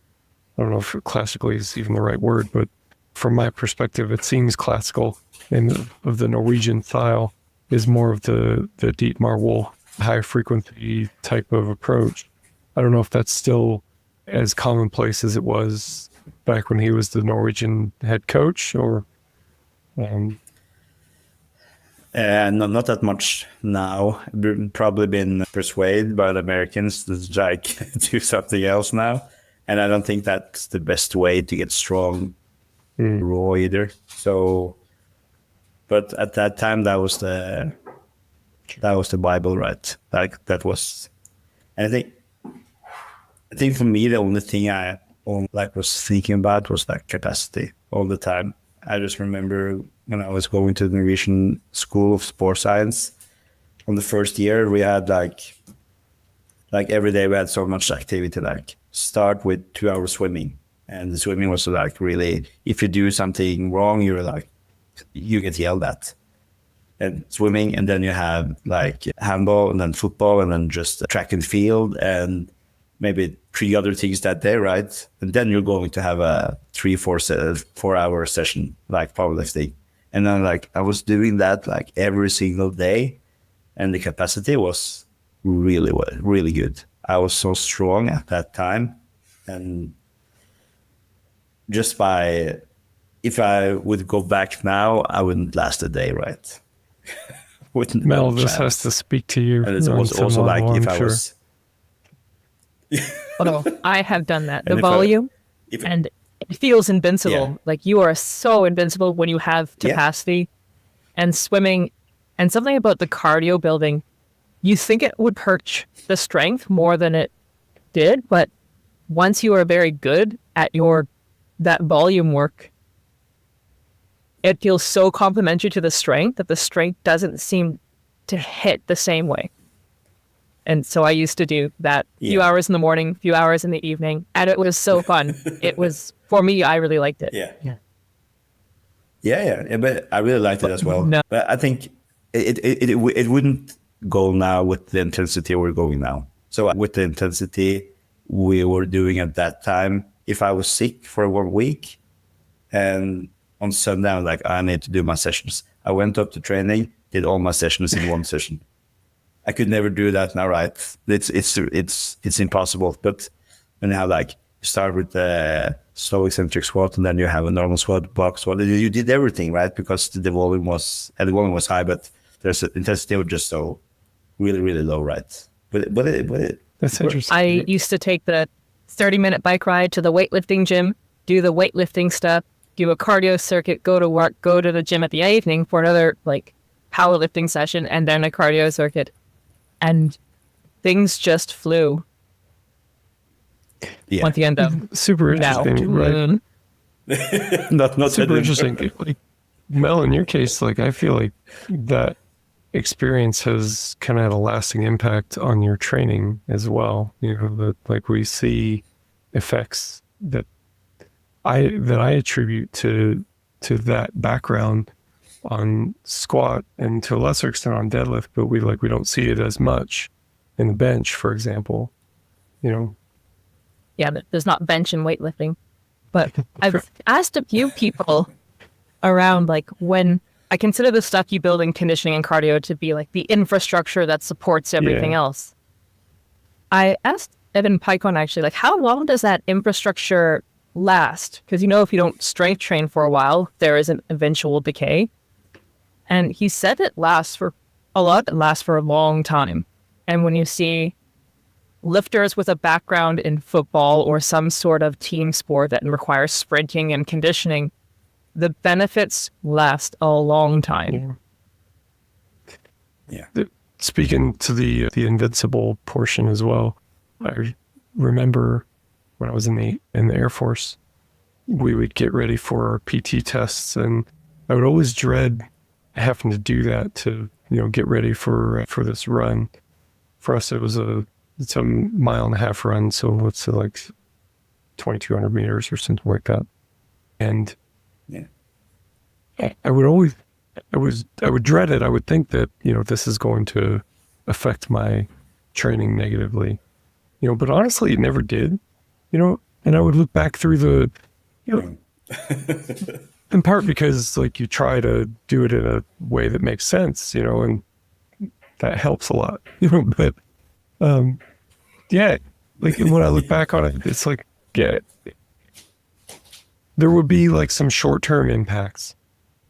I don't know if classically is even the right word, but from my perspective, it seems classical and of the Norwegian style is more of the Dietmar Wohl high frequency type of approach. I don't know if that's still as commonplace as it was back when he was the Norwegian head coach, or Not that much now. Probably been persuaded by the Americans to like do something else now. And I don't think that's the best way to get strong raw either. So, but at that time, that was the Bible, right? Like that was, and I think for me, the only thing I was thinking about was like capacity all the time. I just remember when I was going to the Norwegian School of Sports Science, on the first year, we had like every day we had so much activity, like start with 2 hours swimming. And the swimming was like really, if you do something wrong, you get yelled at. And swimming, and then you have like handball and then football and then just track and field and maybe 3 other things that day, right? And then you're going to have a 4 hour session like powerlifting. And then like I was doing that like every single day, and the capacity was really good. I was so strong at that time, and if I would go back now, I wouldn't last a day, right? Mel, this has to speak to you. And it was also like if I was. Oh, no, I have done that. The volume, and it feels invincible. Yeah. Like you are so invincible when you have capacity. And swimming, and something about the cardio building, you think it would hurt the strength more than it did, but once you are very good at that volume work, it feels so complementary to the strength that the strength doesn't seem to hit the same way. And so I used to do that few hours in the morning, few hours in the evening, and it was so fun. It was, for me, I really liked it. Yeah, but I really liked it as well. No. But I think it wouldn't go now with the intensity we're going now. So with the intensity we were doing at that time, if I was sick for 1 week and on Sunday I was like, I need to do my sessions, I went up to training, did all my sessions in one session. I could never do that now, right? It's impossible. But when you have like, you start with the slow eccentric squat, and then you have a normal squat, box squat. You did everything, right? Because the volume was high, but there's intensity was just so really low, right? But that's interesting. I used to take the 30-minute bike ride to the weightlifting gym, do the weightlifting stuff, do a cardio circuit, go to work, go to the gym at the evening for another like powerlifting session, and then a cardio circuit, and things just flew. Yeah. At the end of super interesting, right? not super interesting. Like Mel, in your case, like I feel like that experience has kind of had a lasting impact on your training as well. You know, that like we see effects that I attribute to that background on squat and to a lesser extent on deadlift, but we don't see it as much in the bench, for example. You know. Yeah, there's not bench and weightlifting. But I've asked a few people around, like, when I consider the stuff you build in conditioning and cardio to be like the infrastructure that supports everything else. I asked Evan Picon actually, like, how long does that infrastructure last? Because, you know, if you don't strength train for a while, there is an eventual decay. And he said it lasts for a long time. And when you see lifters with a background in football or some sort of team sport that requires sprinting and conditioning, the benefits last a long time. Yeah. Speaking to the invincible portion as well, I remember when I was in the Air Force, we would get ready for our PT tests, and I would always dread having to do that to, you know, get ready for this run. For us, it's a 1.5 mile run, so it's like 2,200 meters or something like that. And I would dread it. I would think that, you know, this is going to affect my training negatively, you know, but honestly, it never did, you know, and I would look back through the, you know, in part because like you try to do it in a way that makes sense, you know, and that helps a lot, you know, but, yeah, like when I look back on it, it's like, yeah, there would be like some short-term impacts,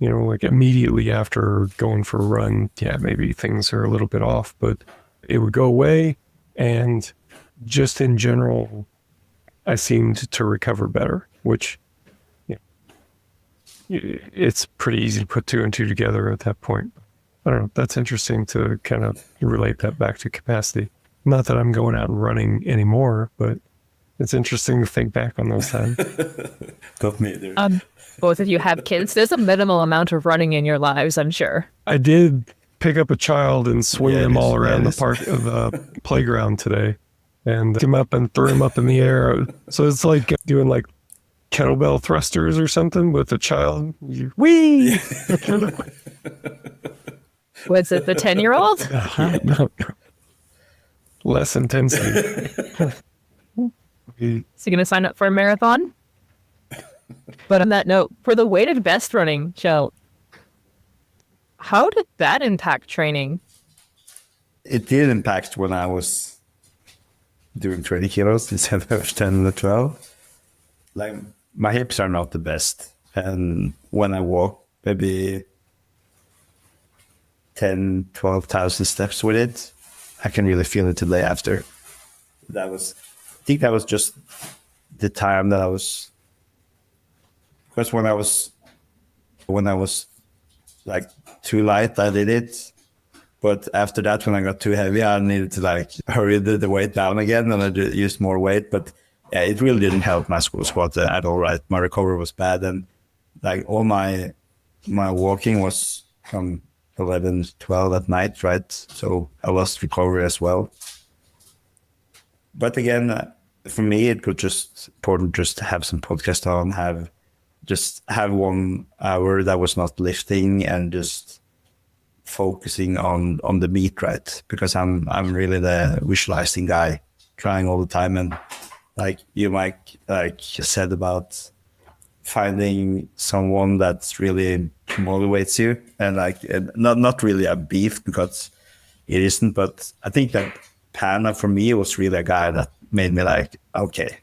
like immediately after going for a run, yeah, maybe things are a little bit off, but it would go away. And just in general, I seemed to recover better, which it's pretty easy to put two and two together at that point. I don't know. That's interesting to kind of relate that back to capacity. Not that I'm going out and running anymore, but it's interesting to think back on those times. Got me there. Both of you have kids. There's a minimal amount of running in your lives, I'm sure. I did pick up a child and swing him all around the playground today, and pick him up and threw him up in the air. So it's like doing like kettlebell thrusters or something with a child. Whee! Was it the 10-year-old? No. Less intensity. Is he going to sign up for a marathon? But on that note, for the weighted vest running, Kjell, how did that impact training? It did impact when I was doing 20 kilos instead of 10 or 12. Like, my hips are not the best. And when I walk maybe 10, 12,000 steps with it, I can really feel it the day after. I think that was just the time that I was, because when I was like too light, I did it. But after that, when I got too heavy, I needed to like hurry the weight down again, and I used more weight. But yeah, it really didn't help my school squat at all, right? My recovery was bad, and like all my walking was from 11, 12 at night, right? So I lost recovery as well. But again, for me, it was just important just to have some podcast on, have 1 hour that was not lifting and just focusing on the meat, right? Because I'm really the visualizing guy, trying all the time. And like you, Mike, like you said about finding someone that's really motivates you, and like not really a beef, because it isn't, but I think that Pana for me was really a guy that made me like, okay,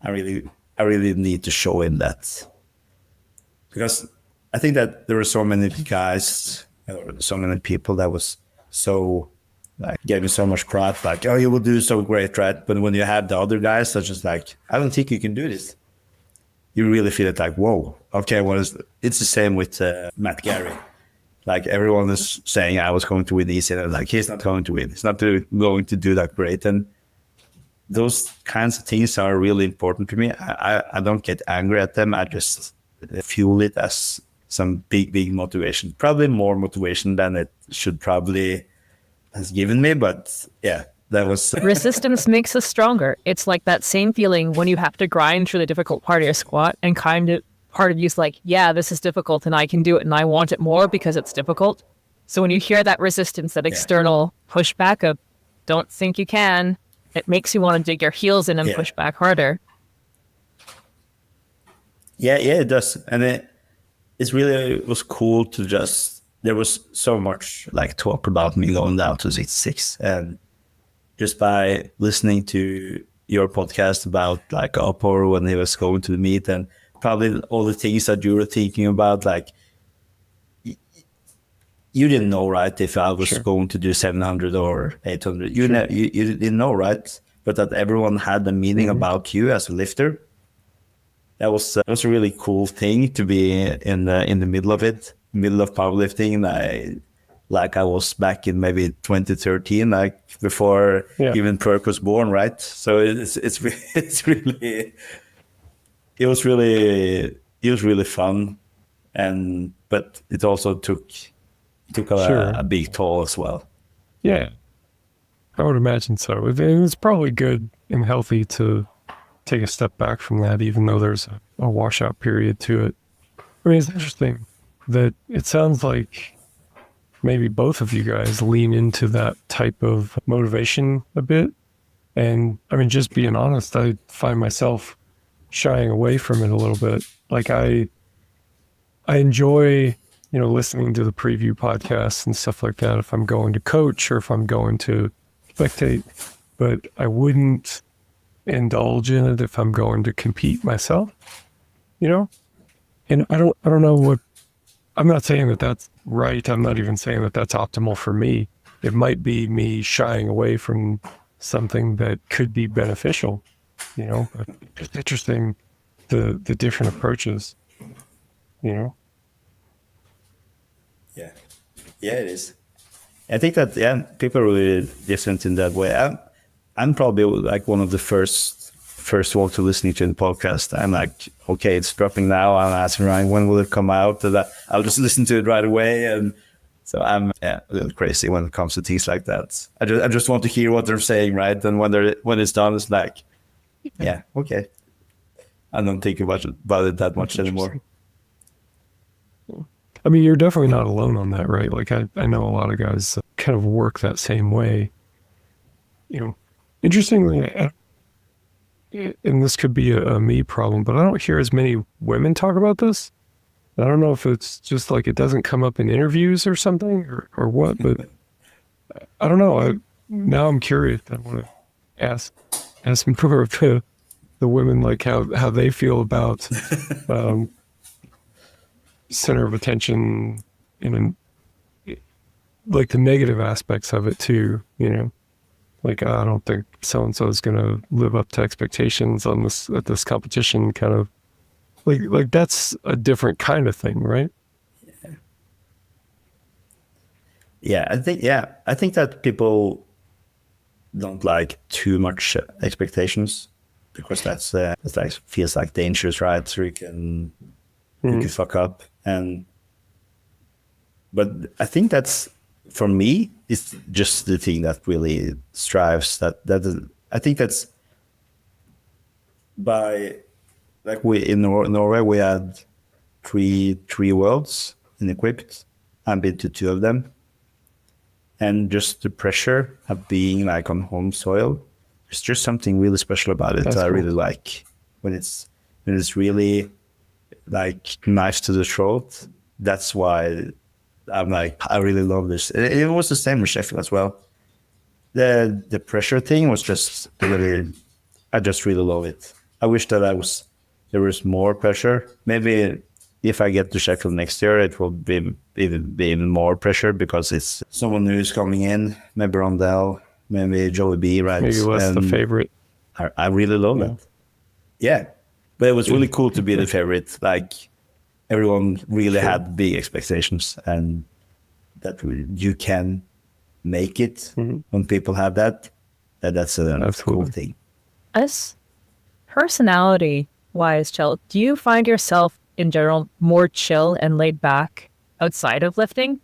I really need to show him that, because I think that there were so many guys, so many people that was so like gave me so much crap, like, oh, you will do so great, right? But when you have the other guys that just like, I don't think you can do this, you really feel it like, whoa, okay, it's the same with Matt Gary. Like everyone is saying I was going to win easy, and like he's not going to win. He's not going to do that great. And those kinds of things are really important to me. I don't get angry at them. I just fuel it as some big motivation. Probably more motivation than it should probably has given me. But yeah, that was... Resistance makes us stronger. It's like that same feeling when you have to grind through the difficult part of your squat, and kind of part of you's like, yeah, this is difficult and I can do it and I want it more because it's difficult. So when you hear that resistance, that external pushback of don't think you can, it makes you want to dig your heels in and push back harder. Yeah, it does. And it was cool to just, there was so much like talk about me going down to 66, and just by listening to your podcast about like upper when he was going to the meet, and probably all the things that you were thinking about, like you didn't know, right, if I was going to do 700 or 800. You didn't know, right? But that everyone had a meaning about you as a lifter. That was a really cool thing to be in the middle of it, middle of powerlifting. I was back in maybe 2013, like before even Perk was born, right? So it was really fun, but it also took a big toll as well. Yeah, I would imagine so. It's probably good and healthy to take a step back from that, even though there's a washout period to it. I mean, it's interesting that it sounds like maybe both of you guys lean into that type of motivation a bit. And I mean, just being honest, I find myself shying away from it a little bit. Like I enjoy, listening to the preview podcasts and stuff like that if I'm going to coach or if I'm going to spectate, but I wouldn't indulge in it if I'm going to compete myself, And I don't know what I'm not saying that that's right. I'm not even saying that that's optimal for me. It might be me shying away from something that could be beneficial, you know, but it's interesting the different approaches, you know. Yeah. Yeah, it is. I think that, yeah, people are really different in that way. I'm probably like one of the first one to listening to the podcast. I'm like, okay, it's dropping now. I'm asking Ryan, when will it come out? And I'll just listen to it right away. And so I'm a little crazy when it comes to things like that. I just want to hear what they're saying, right? And when it's done, it's like, yeah, okay. I don't think about it that much anymore. I mean, you're definitely not alone on that, right? Like I know a lot of guys kind of work that same way. You know, interestingly, and this could be a me problem, but I don't hear as many women talk about this. I don't know if it's just like it doesn't come up in interviews or something or what, but I don't know. Now I'm curious. I want to ask more of the women, like how they feel about center of attention and like the negative aspects of it too, you know, like I don't think so-and-so is going to live up to expectations on at this competition, kind of like that's a different kind of thing, right? I think that people don't like too much expectations, because that's like feels like dangerous, right? So you can fuck up. But I think that's, for me, it's just the thing that really strives. I think that's by, like, we in Norway we had three worlds in equipped. I've been to 2 of them, and just the pressure of being like on home soil, there's just something really special about it. That's I really like when it's really like knife to the throat. That's why I'm like, I really love this. It was the same with Sheffield as well. The pressure thing was just really, I just really love it. I wish that there was more pressure. Maybe if I get to Sheffield next year, it will be even more pressure, because it's someone who's coming in, maybe Rondell, maybe Joey B, right? Maybe less the favorite. I really love that. Yeah. But it was really cool to be the favorite. Like, everyone really had big expectations, and that you can make it when people have that. That's a cool thing. As personality-wise, Kjell, do you find yourself in general more chill and laid back outside of lifting?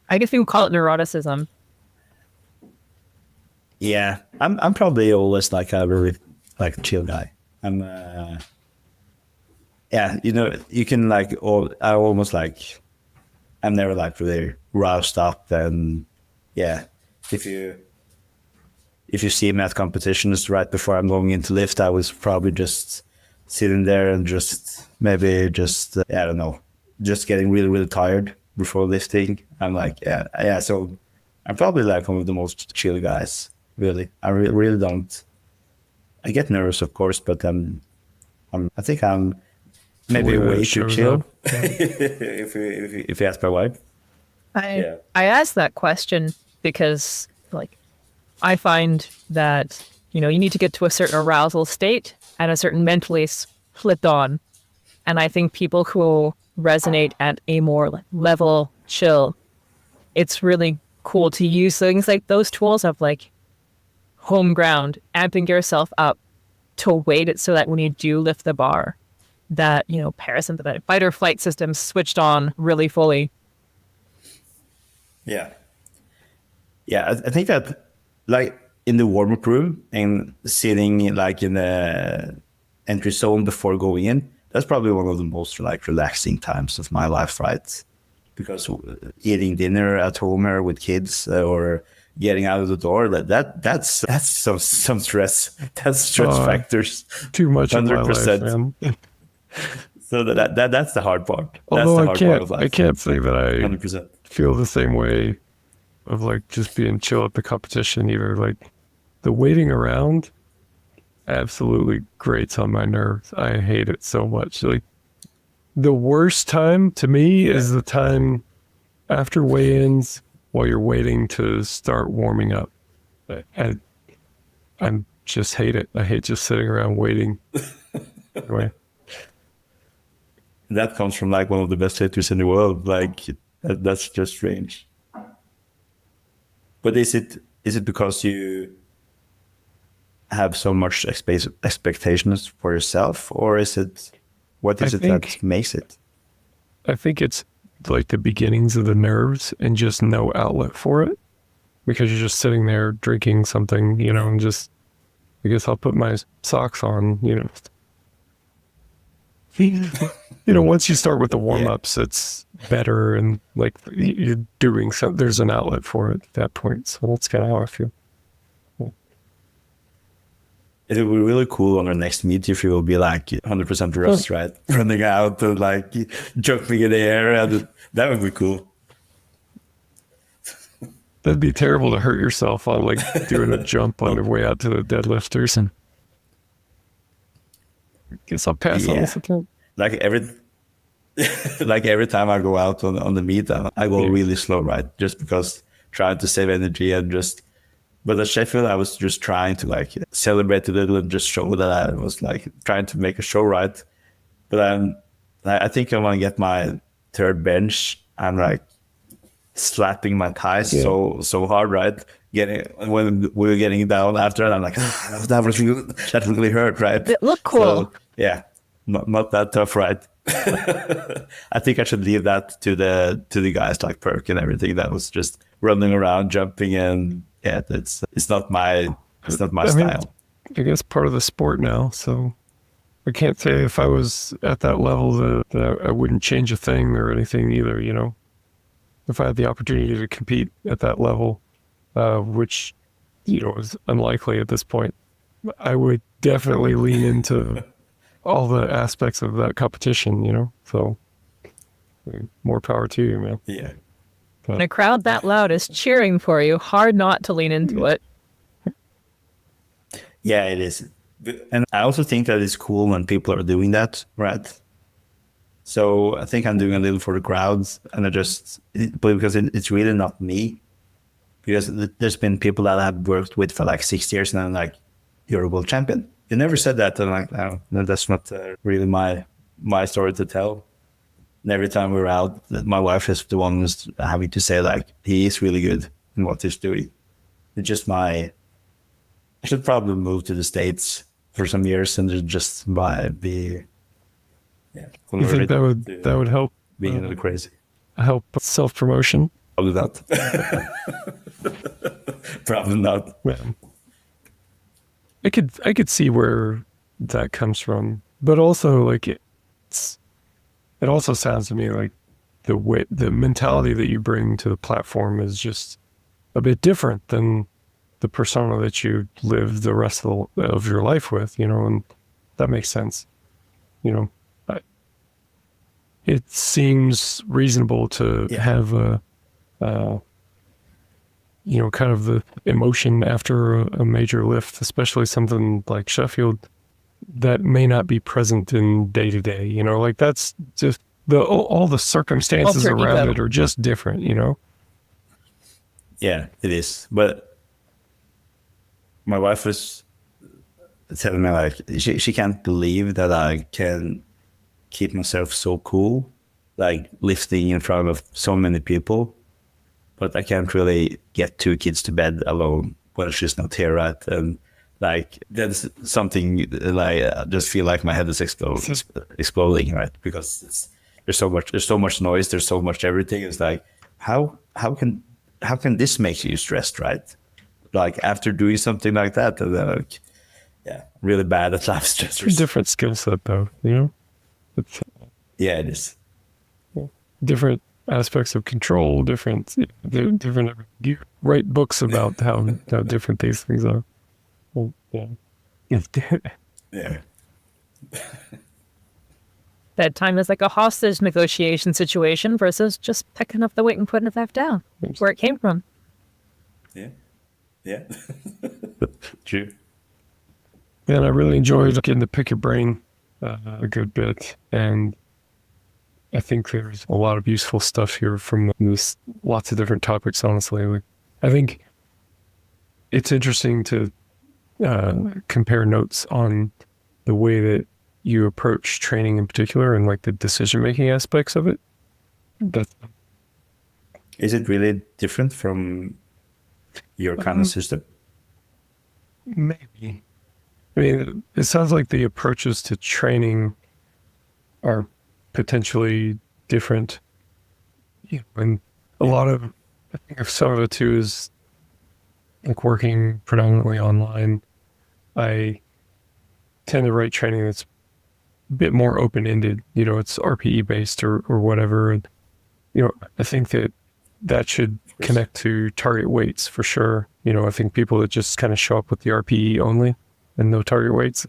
I guess we would call it neuroticism. Yeah, I'm probably always like a really like chill guy. I'm yeah, you know, you can like, I almost like, I'm never like really roused up. And yeah, if you see me at competitions right before I'm going into lift, I was probably just sitting there and just maybe just I don't know, just getting really, really tired before lifting. I'm like, yeah. So I'm probably like one of the most chill guys, really. I really don't. I get nervous, of course, but I think I'm maybe way too chill. if you ask my wife. I asked that question because, like, I find that, you know, you need to get to a certain arousal state and a certain mentally flipped on. And I think people who resonate at a more level chill, it's really cool to use things like those tools of like home ground, amping yourself up to weight it so that when you do lift the bar, that, you know, parasympathetic fight or flight system switched on really fully. Yeah, I think that, like, in the warm-up room and sitting like in the entry zone before going in, that's probably one of the most like relaxing times of my life, right? Because eating dinner at home or with kids, or getting out of the door, that's some stress. That's stress factors. Too much 100%. In my life, man. So that's the hard part. Although that's the hard part of life. I can't say that I 100%. feel the same way of like just being chill at the competition either. Like the waiting around absolutely grates on my nerves. I hate it so much. Like the worst time to me is the time after weigh-ins while you're waiting to start warming up. I just hate it. I hate just sitting around waiting. Anyway. That comes from like one of the best hitters in the world. Like that's just strange. But is it because you have so much expectations for yourself, or is it what is it that makes it? I think it's like the beginnings of the nerves and just no outlet for it, because you're just sitting there drinking something, you know, and just, I guess I'll put my socks on, you know. You know, once you start with the warm-ups, it's better, and like you're doing something, there's an outlet for it at that point. So that's kind of how I feel. It would be really cool on our next meet if you will be like 100% rust, right? Running out and like jumping in the air. And that would be cool. That'd be terrible to hurt yourself on like doing a jump on your way out to the deadlifters. And guess I'll pass on this attempt. Like every time I go out on the meet, I go really slow, right? Just because trying to save energy and just. But at Sheffield, I was just trying to like celebrate a little and just show that I was like trying to make a show, right? But I think I want to get my third bench. I'm like slapping my thighs so hard, right? When we were getting down after it, I'm like, that really hurt, right? It looked cool. So, yeah, not that tough, right? I think I should leave that to the guys like Perk and everything that was just running around, jumping and. Yeah, it's not my style. I guess part of the sport now, so I can't say if I was at that level that I wouldn't change a thing or anything either. You know, if I had the opportunity to compete at that level, which you know is unlikely at this point, I would definitely lean into all the aspects of that competition. You know, so more power to you, man. Yeah. When a crowd that loud is cheering for you, hard not to lean into it. Yeah, it is. And I also think that it's cool when people are doing that, right? So I think I'm doing a little for the crowds, and because it's really not me. Because there's been people that I've worked with for like 6 years, and I'm like, you're a world champion. You never said that. And I'm like, no, that's not really my story to tell. And every time we're out, my wife is the one who's having to say like, he is really good in what he's doing. It's just I should probably move to the States for some years and just be. You think that would help? Being a little crazy. Help self-promotion? Probably not. Probably not. Yeah. I could see where that comes from, but also like it also sounds to me like the mentality that you bring to the platform is just a bit different than the persona that you live the rest of your life with, you know, and that makes sense. You know, it seems reasonable to have you know, kind of the emotion after a major lift, especially something like Sheffield, that may not be present in day to day, you know, like that's just all the circumstances around it are just different, you know? Yeah, it is. But my wife was telling me like, she can't believe that I can keep myself so cool, like lifting in front of so many people, but I can't really get 2 kids to bed alone when she's not here, right? And like that's something like I just feel like my head is exploding, right? Because there's so much noise, there's so much everything. It's like how can this make you stressed, right? Like after doing something like that, and then like, really bad at life stressors. Different skill set though, you know. Yeah, it is. Different aspects of control, different. You write books about how different these things are. Well, yeah. Bedtime is like a hostage negotiation situation versus just picking up the weight and putting it back down where it came from. Yeah. True. And I really enjoyed getting to pick your brain a good bit. And I think there's a lot of useful stuff here from this, lots of different topics, honestly. Like, I think it's interesting to compare notes on the way that you approach training in particular and like the decision-making aspects of it. Is it really different from your kind of system? Maybe. I mean, it sounds like the approaches to training are potentially different. And a lot of, I think some of it too is like working predominantly online. I tend to write training that's a bit more open-ended. It's RPE based or whatever. And, I think that should connect to target weights for sure. I think people that just kind of show up with the RPE only and no target weights,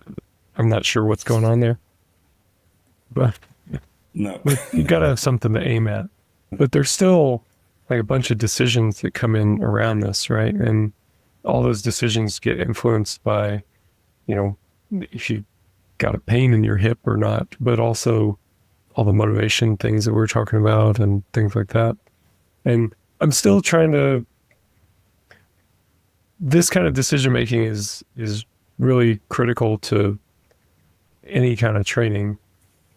I'm not sure what's going on there. But no, you got to have something to aim at. But there's still like a bunch of decisions that come in around this, right? And all those decisions get influenced by, if you got a pain in your hip or not, but also all the motivation things that we're talking about and things like that. And I'm still trying to, this kind of decision making is really critical to any kind of training.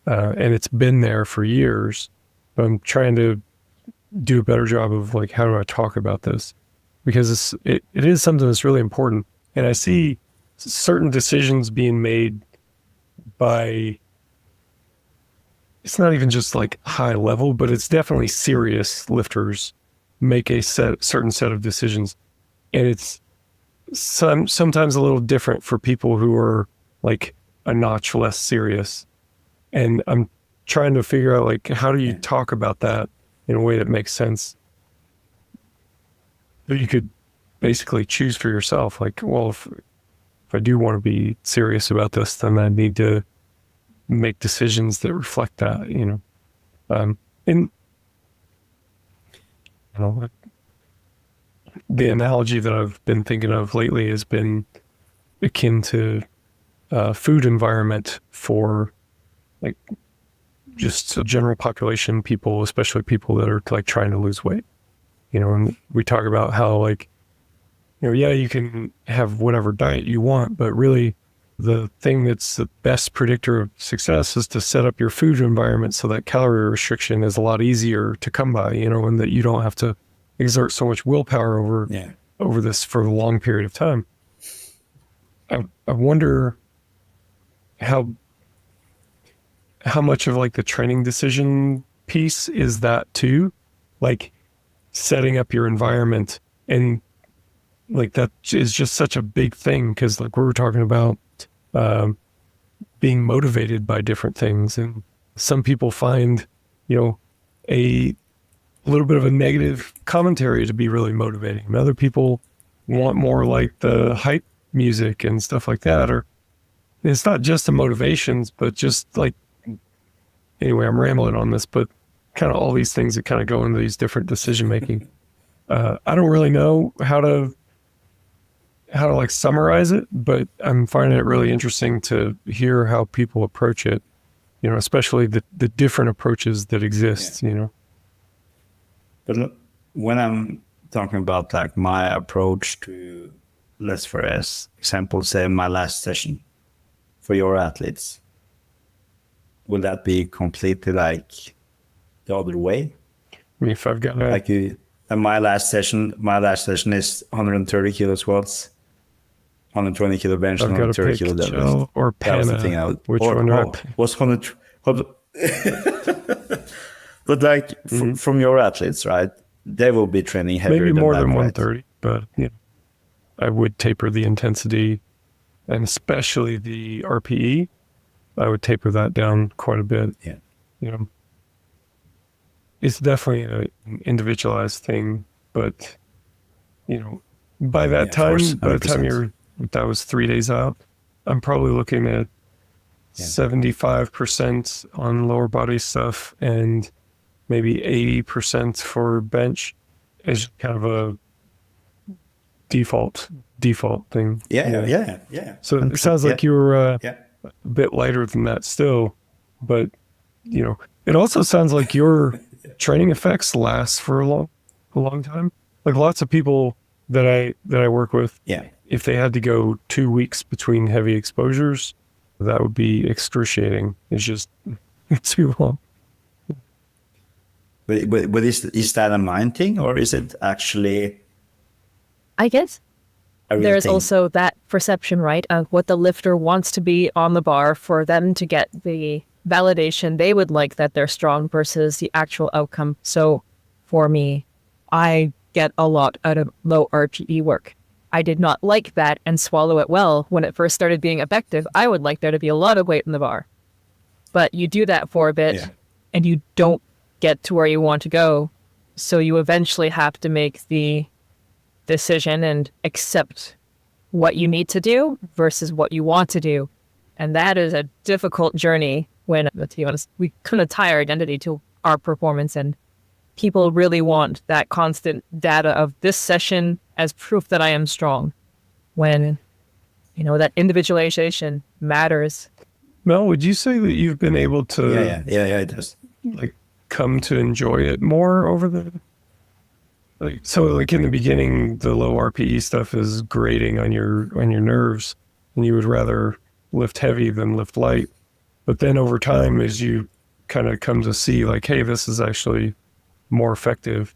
And it's been there for years, but I'm trying to do a better job of like, how do I talk about this? Because it is something that's really important. And I see certain decisions being made by, it's not even just like high level, but it's definitely serious lifters make a certain set of decisions. And it's sometimes a little different for people who are like a notch less serious. And I'm trying to figure out like, how do you talk about that in a way that makes sense? You could basically choose for yourself. Like, well, if I do want to be serious about this, then I need to make decisions that reflect that, and the analogy that I've been thinking of lately has been akin to food environment for like just a general population people, especially people that are like trying to lose weight, and we talk about how like, you can have whatever diet you want, but really the thing that's the best predictor of success is to set up your food environment so that calorie restriction is a lot easier to come by, and that you don't have to exert so much willpower over this for a long period of time. I wonder how much of like the training decision piece is that too, like setting up your environment, and like that is just such a big thing because like we were talking about being motivated by different things, and some people find a little bit of a negative commentary to be really motivating, and other people want more like the hype music and stuff like that. Or it's not just the motivations, but just like, anyway, I'm rambling on this, but kind of all these things that kind of go into these different decision making. I don't really know how to like summarize it, but I'm finding it really interesting to hear how people approach it, especially the different approaches that exist, But when I'm talking about like my approach to, let's for example, say my last session for your athletes, will that be completely like the other way? I mean, if I've got like and my last session is 130 kilo squats, 120 kilo bench, and 130 kilo deadlift. Or Panna, that was the thing. Which one? Was 100. But like from your athletes, right? They will be training heavier. Maybe more than that, 130, right? But I would taper the intensity, and especially the RPE. I would taper that down quite a bit. Yeah. It's definitely an individualized thing, but by that time, that was 3 days out, I'm probably looking at 75% on lower body stuff and maybe 80% for bench as kind of a default thing. Yeah. So it sounds like you were a bit lighter than that still, but it also sounds like your training effects last for a long time. Like lots of people that I work with, if they had to go 2 weeks between heavy exposures, that would be excruciating. It's just too long. But is that a mind thing, or is it actually? I guess there's thing? also that perception, right, of what the lifter wants to be on the bar for them to get the validation they would like that they're strong versus the actual outcome. So for me, I get a lot out of low RPE work. I did not like that and swallow it well when it first started being effective. I would like there to be a lot of weight in the bar. But you do that for a bit and you don't get to where you want to go. So you eventually have to make the decision and accept what you need to do versus what you want to do. And that is a difficult journey when, to be honest, we kind of tie our identity to our performance, and people really want that constant data of this session as proof that I am strong, when, that individualization matters. Mel, would you say that you've been able to it does. like come to enjoy it more over the in the beginning, the low RPE stuff is grating on your nerves, and you would rather lift heavy than lift light. But then over time, as you kind of come to see like, hey, this is actually more effective,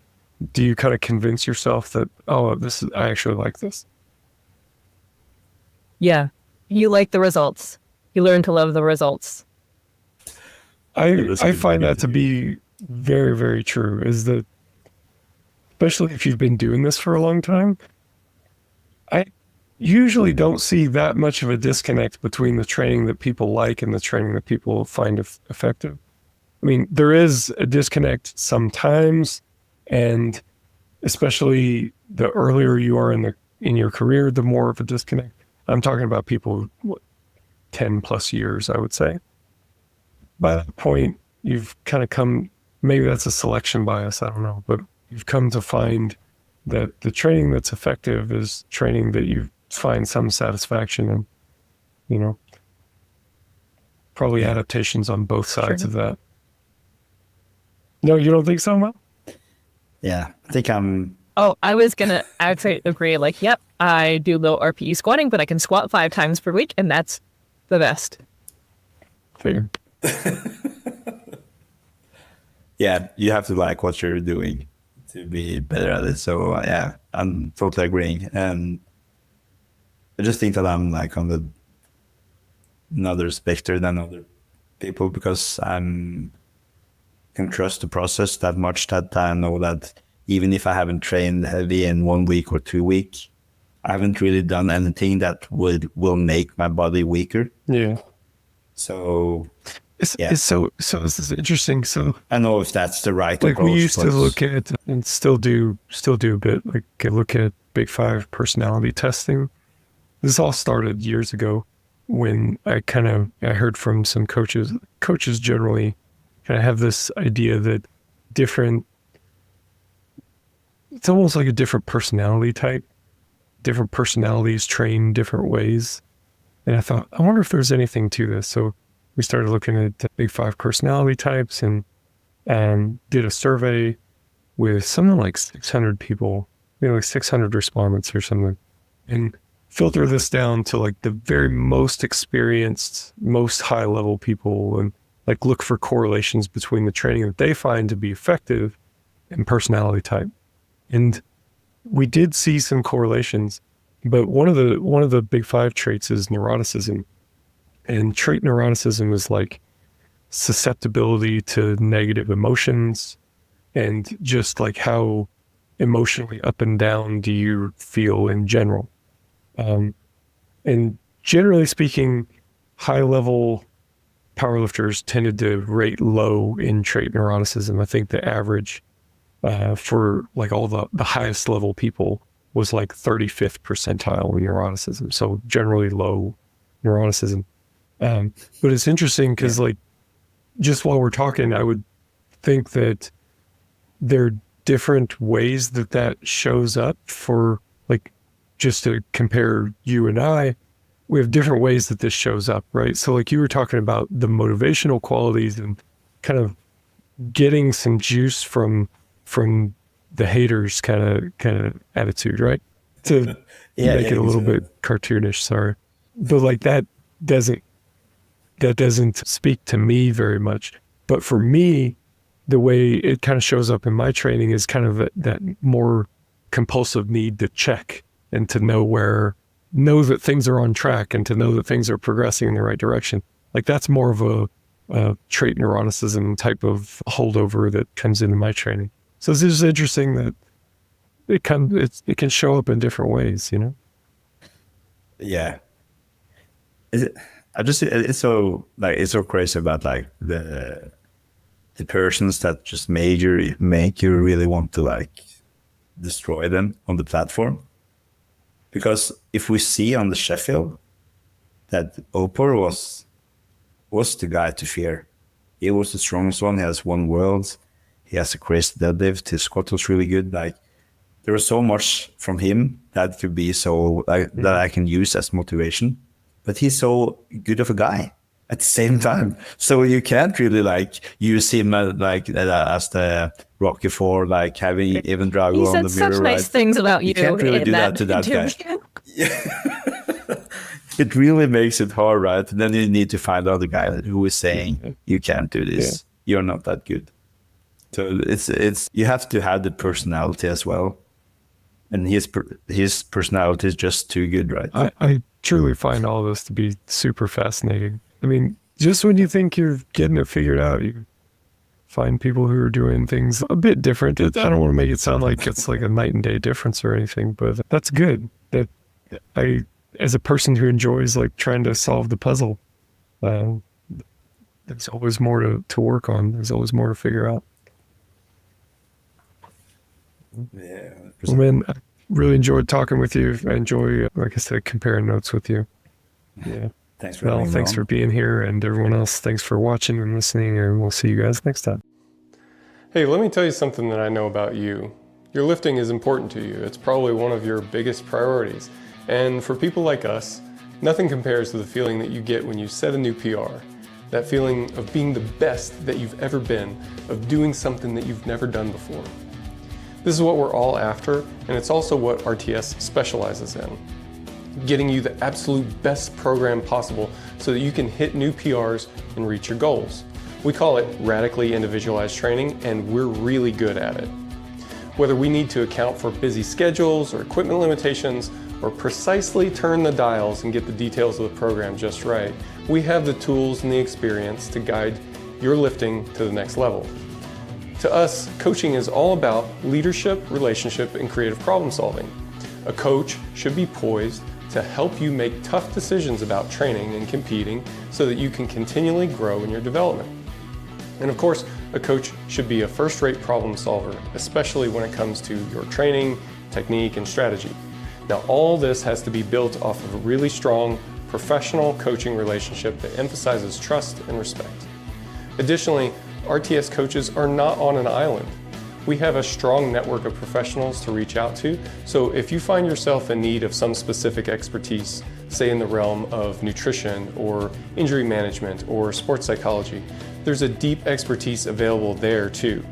do you kind of convince yourself that, I actually like this? Yeah. You like the results. You learn to love the results. I find that to be very, very true, is that especially if you've been doing this for a long time, I usually don't see that much of a disconnect between the training that people like and the training that people find effective. I mean, there is a disconnect sometimes, and especially the earlier you are in your career, the more of a disconnect. I'm talking about people 10 plus years, I would say. By that point, you've kind of come, maybe that's a selection bias, I don't know, but you've come to find that the training that's effective is training that you find some satisfaction in, probably adaptations on both sides of that. No, you don't think so, Mel? Yeah, I think I'm... Oh, I would agree. Like, yep, I do low RPE squatting, but I can squat 5 times per week, and that's the best. Fair. Yeah, you have to like what you're doing to be better at it. So yeah, I'm totally agreeing. And I just think that I'm like on another spectrum than other people, because can trust the process that much that I know that even if I haven't trained heavy in 1 week or 2 weeks, I haven't really done anything that will make my body weaker. Yeah. So this is interesting. So I know if that's the right like approach. We used to look at and still do a bit, like look at Big 5 personality testing. This all started years ago when I heard from some coaches generally kind of have this idea that it's almost like a different personality type. Different personalities train different ways. And I thought, I wonder if there's anything to this. So we started looking at the Big 5 personality types and did a survey with something like 600 people, like 600 respondents or something, and filter this down to like the very most experienced, most high level people, and like look for correlations between the training that they find to be effective and personality type. And we did see some correlations, but one of the Big 5 traits is neuroticism. And trait neuroticism is like susceptibility to negative emotions, and just like how emotionally up and down do you feel in general. And generally speaking, high level powerlifters tended to rate low in trait neuroticism. I think the average for like all the highest level people was like 35th percentile in neuroticism. So generally low neuroticism. But it's interesting because like, just while we're talking, I would think that there are different ways that shows up for, like, just to compare you and I, we have different ways that this shows up, right? So like you were talking about the motivational qualities and kind of getting some juice from the haters kind of attitude, right? To make it a little bit cartoonish, sorry. But like that doesn't speak to me very much. But for me, the way it kind of shows up in my training is kind of that more compulsive need to check and to know that things are on track and to know that things are progressing in the right direction. Like that's more of a trait neuroticism type of holdover that comes into my training. So it's just interesting that it can show up in different ways, you know? Yeah. It's so crazy about like the persons that just make you really want to like destroy them on the platform. Because if we see on the Sheffield that Opor was the guy to fear. He was the strongest one. He has won worlds. He has a crazy deadlift. His squat was really good. Like there was so much from him that could be so that I can use as motivation. But he's so good of a guy at the same time. So you can't really like use him as the Rocky for like having even Drago on the mirror. He said such nice things about you. You can't really do that to that guy. It really makes it hard, right? And then you need to find out the guy who is saying you can't do this. Yeah. You're not that good. So it's you have to have the personality as well. And his personality is just too good, right? I truly find all of this to be super fascinating. I mean, just when you think you're getting it figured out, you find people who are doing things a bit different. I don't want to make it sound like it's like a night and day difference or anything, but that's good. That as a person who enjoys like trying to solve the puzzle, there's always more to work on. There's always more to figure out. Yeah. Well, man, I really enjoyed talking with you. I enjoy, like I said, comparing notes with you. Yeah. Thanks for thanks for being here, and everyone else, thanks for watching and listening, and we'll see you guys next time. Hey, let me tell you something that I know about you. Your lifting is important to you. It's probably one of your biggest priorities. And for people like us, nothing compares to the feeling that you get when you set a new PR. That feeling of being the best that you've ever been, of doing something that you've never done before. This is what we're all after, and it's also what RTS specializes in. Getting you the absolute best program possible so that you can hit new PRs and reach your goals. We call it radically individualized training, and we're really good at it. Whether we need to account for busy schedules or equipment limitations, or precisely turn the dials and get the details of the program just right, we have the tools and the experience to guide your lifting to the next level. To us, coaching is all about leadership, relationship, and creative problem solving. A coach should be poised to help you make tough decisions about training and competing so that you can continually grow in your development. And of course, a coach should be a first-rate problem solver, especially when it comes to your training, technique, and strategy. Now, all this has to be built off of a really strong, professional coaching relationship that emphasizes trust and respect. Additionally, RTS coaches are not on an island. We have a strong network of professionals to reach out to, so if you find yourself in need of some specific expertise, say in the realm of nutrition or injury management or sports psychology, there's a deep expertise available there too.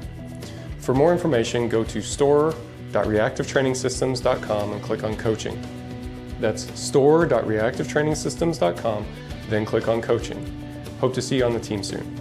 For more information, go to store.reactivetrainingsystems.com and click on coaching. That's store.reactivetrainingsystems.com, then click on coaching. Hope to see you on the team soon.